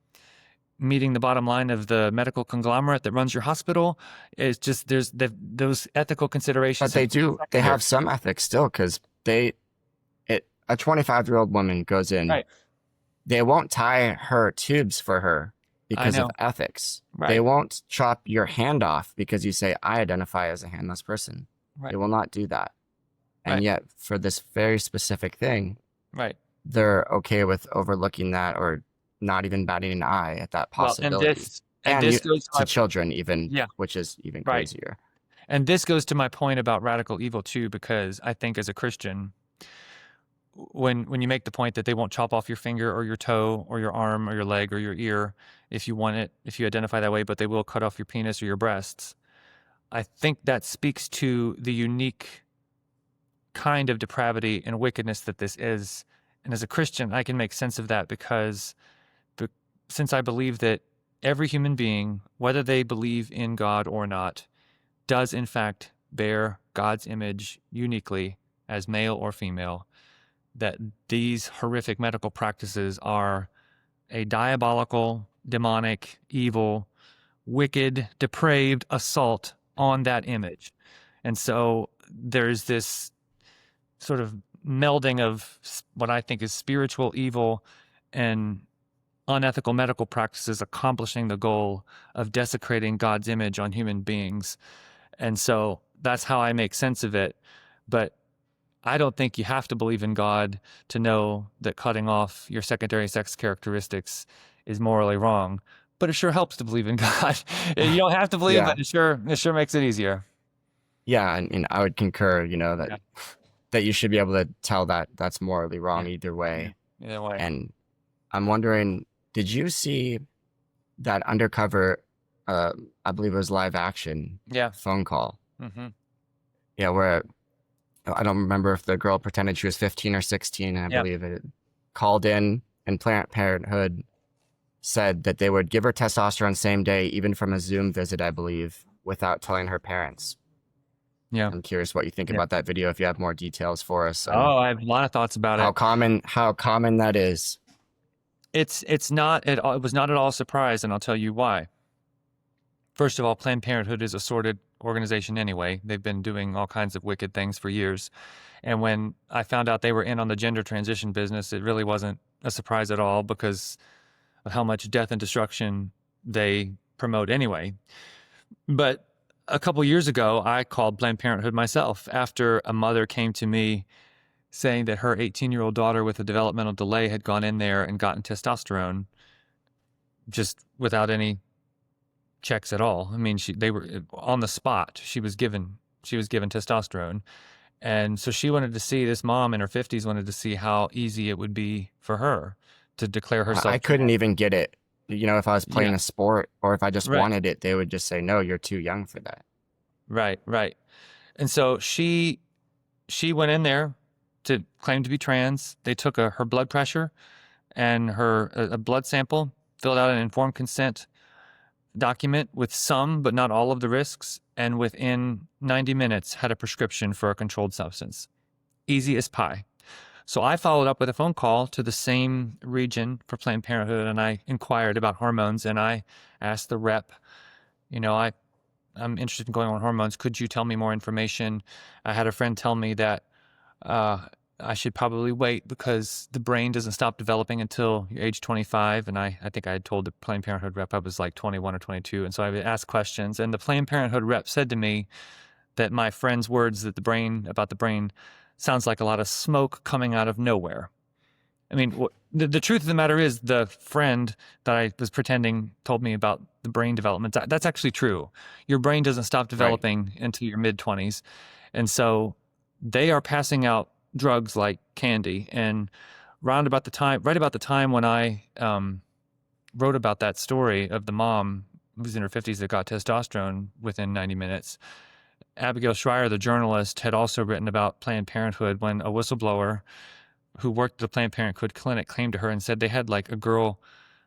meeting the bottom line of the medical conglomerate that runs your hospital. It's just there's those ethical considerations. But they have some ethics still, because a 25-year-old woman goes in, right. They won't tie her tubes for her because of ethics. Right. They won't chop your hand off because you say, I identify as a handless person. Right. They will not do that. And yet for this very specific thing, right, they're okay with overlooking that or not even batting an eye at that possibility. And this goes to children even, which is even crazier. And this goes to my point about radical evil too, because I think as a Christian, when you make the point that they won't chop off your finger or your toe or your arm or your leg or your ear if you want it, if you identify that way, but they will cut off your penis or your breasts, I think that speaks to the unique kind of depravity and wickedness that this is. And as a Christian, I can make sense of that, because since I believe that every human being, whether they believe in God or not, does in fact bear God's image uniquely as male or female, that these horrific medical practices are a diabolical, demonic, evil, wicked, depraved assault on that image. And so there's this sort of melding of what I think is spiritual evil and unethical medical practices accomplishing the goal of desecrating God's image on human beings. And so that's how I make sense of it. But I don't think you have to believe in God to know that cutting off your secondary sex characteristics is morally wrong. But it sure helps to believe in God. You don't have to believe, but it sure makes it easier. Yeah, and I would concur, that you should be able to tell that that's morally wrong either way. Either way. And I'm wondering, did you see that undercover, I believe it was live action phone call? Mm-hmm. Yeah, where I don't remember if the girl pretended she was 15 or 16, and I believe it called in, and Planned Parenthood said that they would give her testosterone same day, even from a Zoom visit, I believe, without telling her parents. Yeah. I'm curious what you think about that video, if you have more details for us. I have a lot of thoughts about how common that is. It was not at all a surprise, and I'll tell you why. First of all, Planned Parenthood is a sordid organization anyway. They've been doing all kinds of wicked things for years. And when I found out they were in on the gender transition business, it really wasn't a surprise at all, because of how much death and destruction they promote anyway. But a couple years ago, I called Planned Parenthood myself after a mother came to me saying that her 18-year-old daughter with a developmental delay had gone in there and gotten testosterone just without any checks at all. I mean, they were on the spot. She was given testosterone. And so she wanted to see, this mom in her 50s wanted to see how easy it would be for her to declare herself. I couldn't even get it. You know, if I was playing a sport or if I just Right. wanted it, they would just say, no, you're too young for that. Right. And so she went in there to claim to be trans. They took her blood pressure and a blood sample, filled out an informed consent document with some, but not all of the risks, and within 90 minutes had a prescription for a controlled substance. Easy as pie. So I followed up with a phone call to the same region for Planned Parenthood, and I inquired about hormones, and I asked the rep, I'm interested in going on hormones. Could you tell me more information? I had a friend tell me that I should probably wait because the brain doesn't stop developing until you're age 25. And I think I had told the Planned Parenthood rep I was like 21 or 22. And so I would ask questions. And the Planned Parenthood rep said to me that my friend's words about the brain sounds like a lot of smoke coming out of nowhere. I mean, the truth of the matter is the friend that I was pretending told me about the brain development. That's actually true. Your brain doesn't stop developing until your mid-20s. And so they are passing out drugs like candy. And right about the time when I wrote about that story of the mom who's in her 50s that got testosterone within 90 minutes, Abigail Schreier, the journalist, had also written about Planned Parenthood when a whistleblower who worked at the Planned Parenthood clinic came to her and said they had like a girl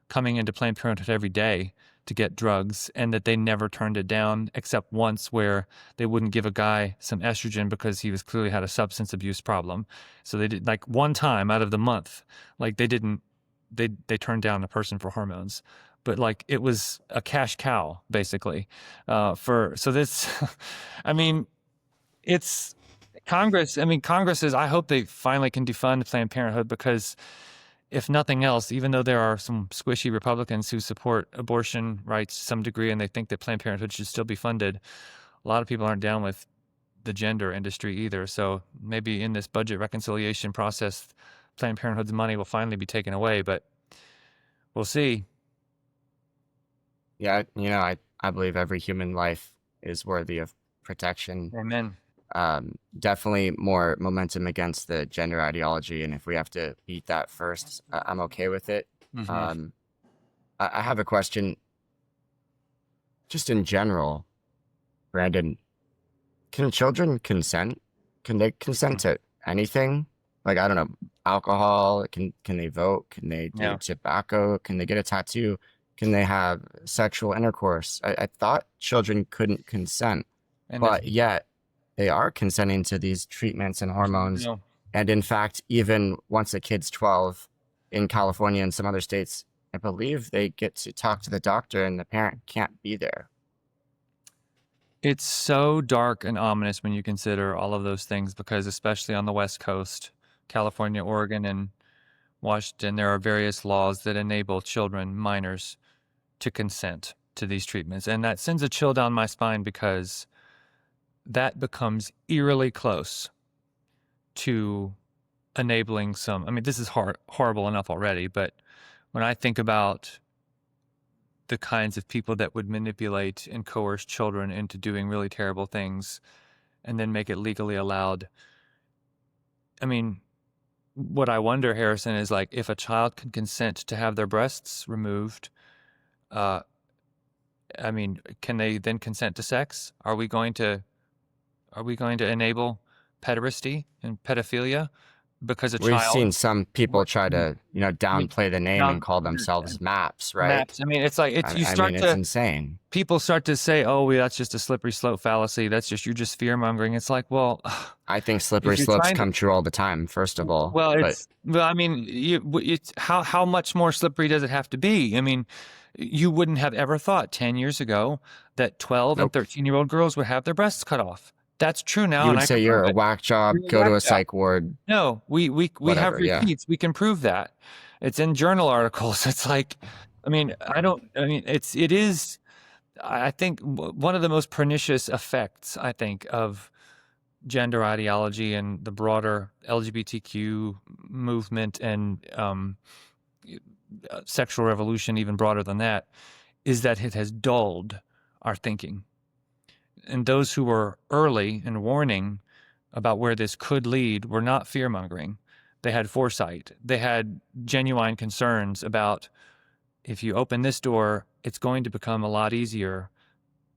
coming into Planned Parenthood every day to get drugs and that they never turned it down except once where they wouldn't give a guy some estrogen because he was clearly had a substance abuse problem. So they did like one time out of the month, like they turned down a person for hormones. But like it was a cash cow basically I mean, it's Congress is, I hope they finally can defund Planned Parenthood because if nothing else, even though there are some squishy Republicans who support abortion rights to some degree and they think that Planned Parenthood should still be funded, a lot of people aren't down with the gender industry either. So maybe in this budget reconciliation process, Planned Parenthood's money will finally be taken away, but we'll see. Yeah, I believe every human life is worthy of protection. Amen. Definitely more momentum against the gender ideology, and if we have to beat that first, I'm okay with it. Mm-hmm. I have a question, just in general, Brandon. Can children consent? Can they consent to anything? Like, I don't know, alcohol? Can they vote? Can they do tobacco? Can they get a tattoo? Can they have sexual intercourse? I thought children couldn't consent, but yet they are consenting to these treatments and hormones. No. And in fact, even once a kid's 12 in California and some other states, I believe they get to talk to the doctor and the parent can't be there. It's so dark and ominous when you consider all of those things because especially on the West Coast, California, Oregon, and Washington, there are various laws that enable children, minors, to consent to these treatments. And that sends a chill down my spine because that becomes eerily close to enabling some. I mean, this is horrible enough already, but when I think about the kinds of people that would manipulate and coerce children into doing really terrible things and then make it legally allowed. I mean, what I wonder, Harrison, is like if a child can consent to have their breasts removed, I mean, can they then consent to sex? Are we going to enable pederasty and pedophilia because We've seen some people try to, downplay the name and call themselves MAPS, right? MAPS. I mean, it's like it's insane. People start to say, "Oh, well, that's just a slippery slope fallacy. You're just fear mongering." It's like, well, I think slippery slopes come true all the time. First of all, I mean, it's how much more slippery does it have to be? I mean, you wouldn't have ever thought 10 years ago that 12 and 13-year-old girls would have their breasts cut off. That's true now. You would say you're a whack job, go to a psych ward. No, we have receipts. We can prove that. It's in journal articles. It's like, it is I think one of the most pernicious effects, I think, of gender ideology and the broader LGBTQ movement and sexual revolution, even broader than that, is that it has dulled our thinking. And those who were early in warning about where this could lead were not fear-mongering. They had foresight. They had genuine concerns about, if you open this door, it's going to become a lot easier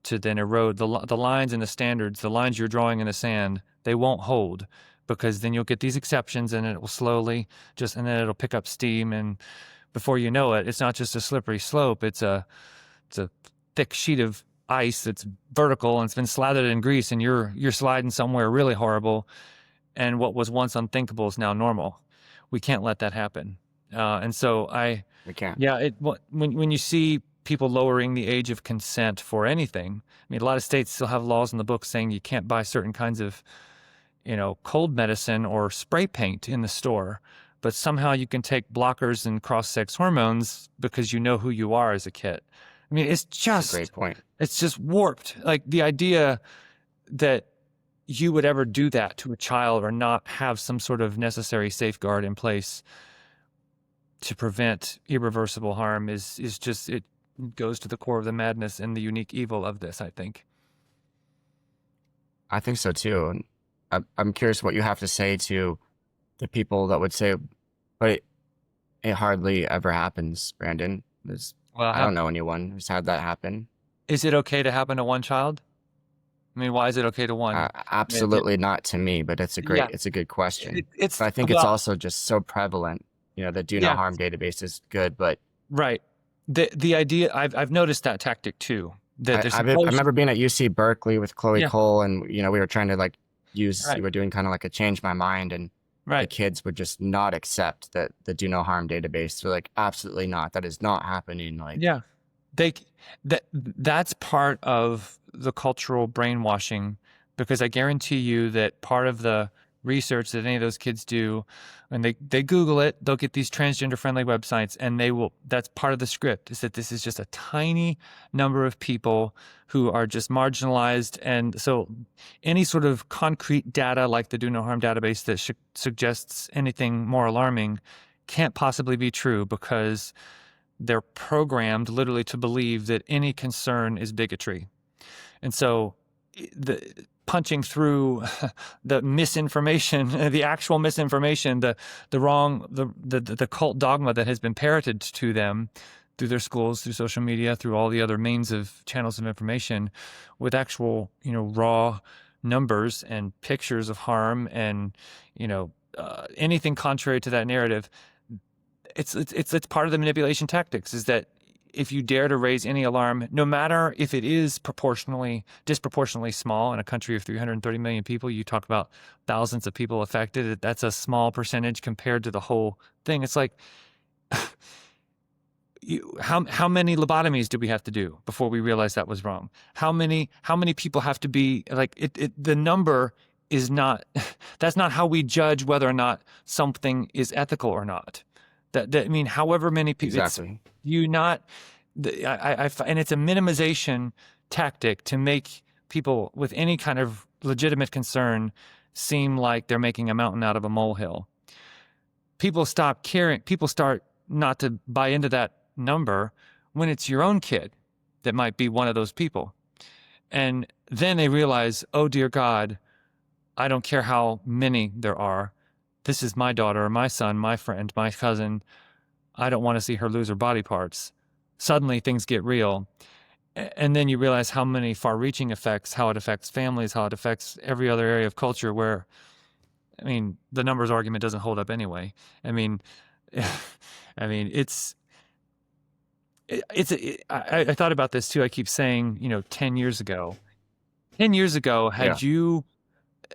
to then erode the lines and the standards, the lines you're drawing in the sand. They won't hold, because then you'll get these exceptions, and it will slowly and then it'll pick up steam, and before you know it, it's not just a slippery slope. It's a thick sheet of ice that's vertical, and it's been slathered in grease, and you're sliding somewhere really horrible. And what was once unthinkable is now normal. We can't let that happen. And so We can't. yeah, when you see people lowering the age of consent for anything, I mean, a lot of states still have laws in the books saying you can't buy certain kinds of, cold medicine or spray paint in the store, but somehow you can take blockers and cross-sex hormones because you know who you are as a kid. I mean, That's a great point. it's just warped. Like, the idea that you would ever do that to a child or not have some sort of necessary safeguard in place to prevent irreversible harm is just, it goes to the core of the madness and the unique evil of this, I think. I think so too. And I'm curious what you have to say to the people that would say, but it hardly ever happens, Brandon. Well, I don't know anyone who's had that happen. is it okay to happen to one child? I mean, why is it okay to one? Absolutely not to me, but it's a good question. But I think it's also just so prevalent. The do no harm database is good, but right. The idea, I've noticed that tactic too. That I remember being at UC Berkeley with Chloe Cole, and we were trying to we were doing kind of like a change my mind, and the kids would just not accept the do no harm database. They're like, absolutely not. That is not happening. That's part of the cultural brainwashing, because I guarantee you that part of the research that any of those kids do, and they Google it, they'll get these transgender friendly websites, and that's part of the script, is that this is just a tiny number of people who are just marginalized. And so any sort of concrete data like the do no harm database that suggests anything more alarming can't possibly be true, because they're programmed literally to believe that any concern is bigotry. And so punching through the misinformation, the actual misinformation, the cult dogma that has been parroted to them through their schools, through social media, through all the other means of channels of information, with actual, raw numbers and pictures of harm and, anything contrary to that narrative. It's part of the manipulation tactics, is that if you dare to raise any alarm, no matter if it is disproportionately small in a country of 330 million people, you talk about thousands of people affected, that's a small percentage compared to the whole thing. It's like, how many lobotomies did we have to do before we realized that was wrong? How many people have to be the number is not, that's not how we judge whether or not something is ethical or not. I mean, however many people, exactly. and it's a minimization tactic to make people with any kind of legitimate concern seem like they're making a mountain out of a molehill. People stop caring. People start not to buy into that number when it's your own kid that might be one of those people. And then they realize, oh, dear God, I don't care how many there are. This is my daughter, my son, my friend, my cousin. I don't want to see her lose her body parts. Suddenly things get real. And then you realize how many far-reaching effects, how it affects families, how it affects every other area of culture where, I mean, the numbers argument doesn't hold up anyway. I mean, I thought about this too. I keep saying, 10 years ago. 10 years ago,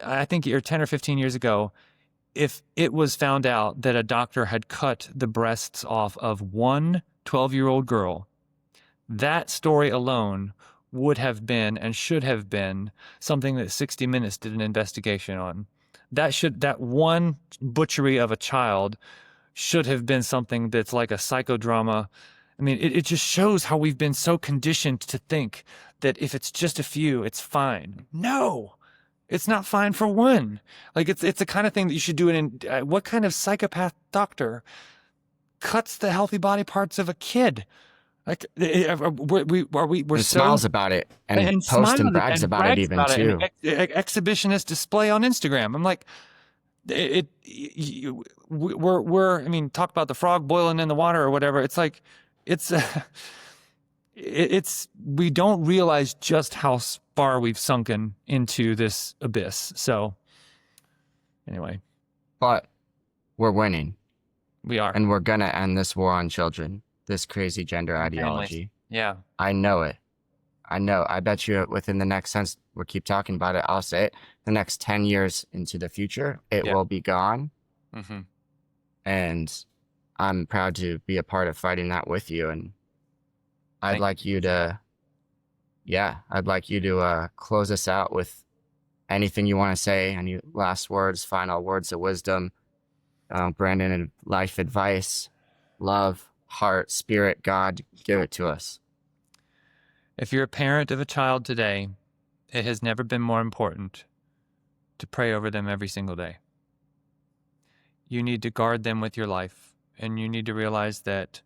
I think 10 or 15 years ago, if it was found out that a doctor had cut the breasts off of one 12-year-old girl, that story alone would have been and should have been something that 60 Minutes did an investigation on. That one butchery of a child should have been something that's like a psychodrama. I mean, it just shows how we've been so conditioned to think that if it's just a few, it's fine. No, it's not fine for one. Like it's the kind of thing that you should do it in. What kind of psychopath doctor cuts the healthy body parts of a kid? Like we're And so smiles about it and posts and brags about it even too. Exhibitionist display on Instagram. I'm like, we're I mean, talk about the frog boiling in the water or whatever. It's like it's we don't realize just how far we've sunken into this abyss. So anyway, But we're winning, we are. and we're gonna end this war on children, this crazy gender ideology. Yeah. I know it. I know. I bet you within the next, since we keep talking about it, I'll say it, the next 10 years into the future, it will be gone. Mm-hmm. And I'm proud to be a part of fighting that with you. And I'd like you to close us out with anything you want to say, any last words, final words of wisdom, Brandon, and life advice, love, heart, spirit, God, give it to us. If you're a parent of a child today, it has never been more important to pray over them every single day. You need to guard them with your life, and you need to realize that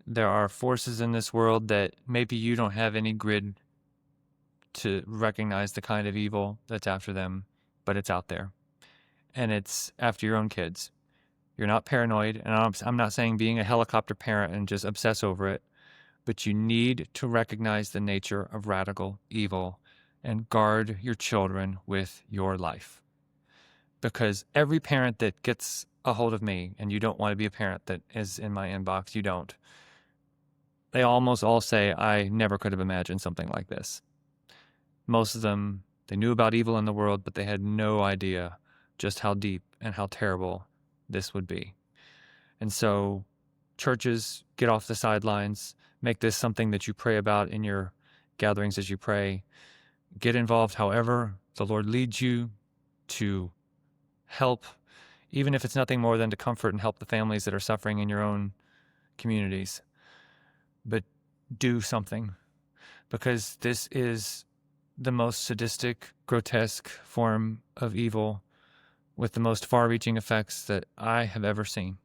there are forces in this world that maybe you don't have any grid to recognize the kind of evil that's after them, but it's out there, and it's after your own kids. You're not paranoid, and I'm not saying being a helicopter parent and just obsess over it, but you need to recognize the nature of radical evil and guard your children with your life. Because every parent that gets a hold of me, and you don't want to be a parent that is in my inbox, you don't. They almost all say, I never could have imagined something like this. Most of them, they knew about evil in the world, but they had no idea just how deep and how terrible this would be. And so churches, get off the sidelines. Make this something that you pray about in your gatherings as you pray. Get involved however the Lord leads you to help, even if it's nothing more than to comfort and help the families that are suffering in your own communities. But do something, because this is the most sadistic, grotesque form of evil with the most far-reaching effects that I have ever seen.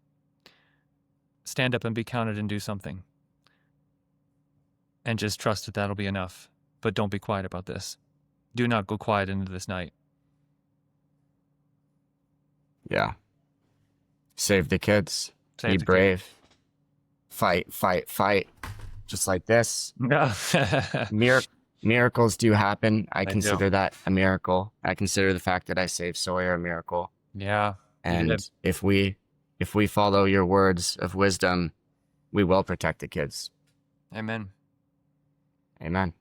Stand up and be counted and do something. And just trust that that'll be enough. But don't be quiet about this. Do not go quiet into this night. Yeah. Save the kids. Save be the brave. Fight, fight, fight. Just like this. Miracles do happen. I consider that a miracle. I consider the fact that I saved Sawyer a miracle. Yeah. And if we follow your words of wisdom, we will protect the kids. Amen. Amen.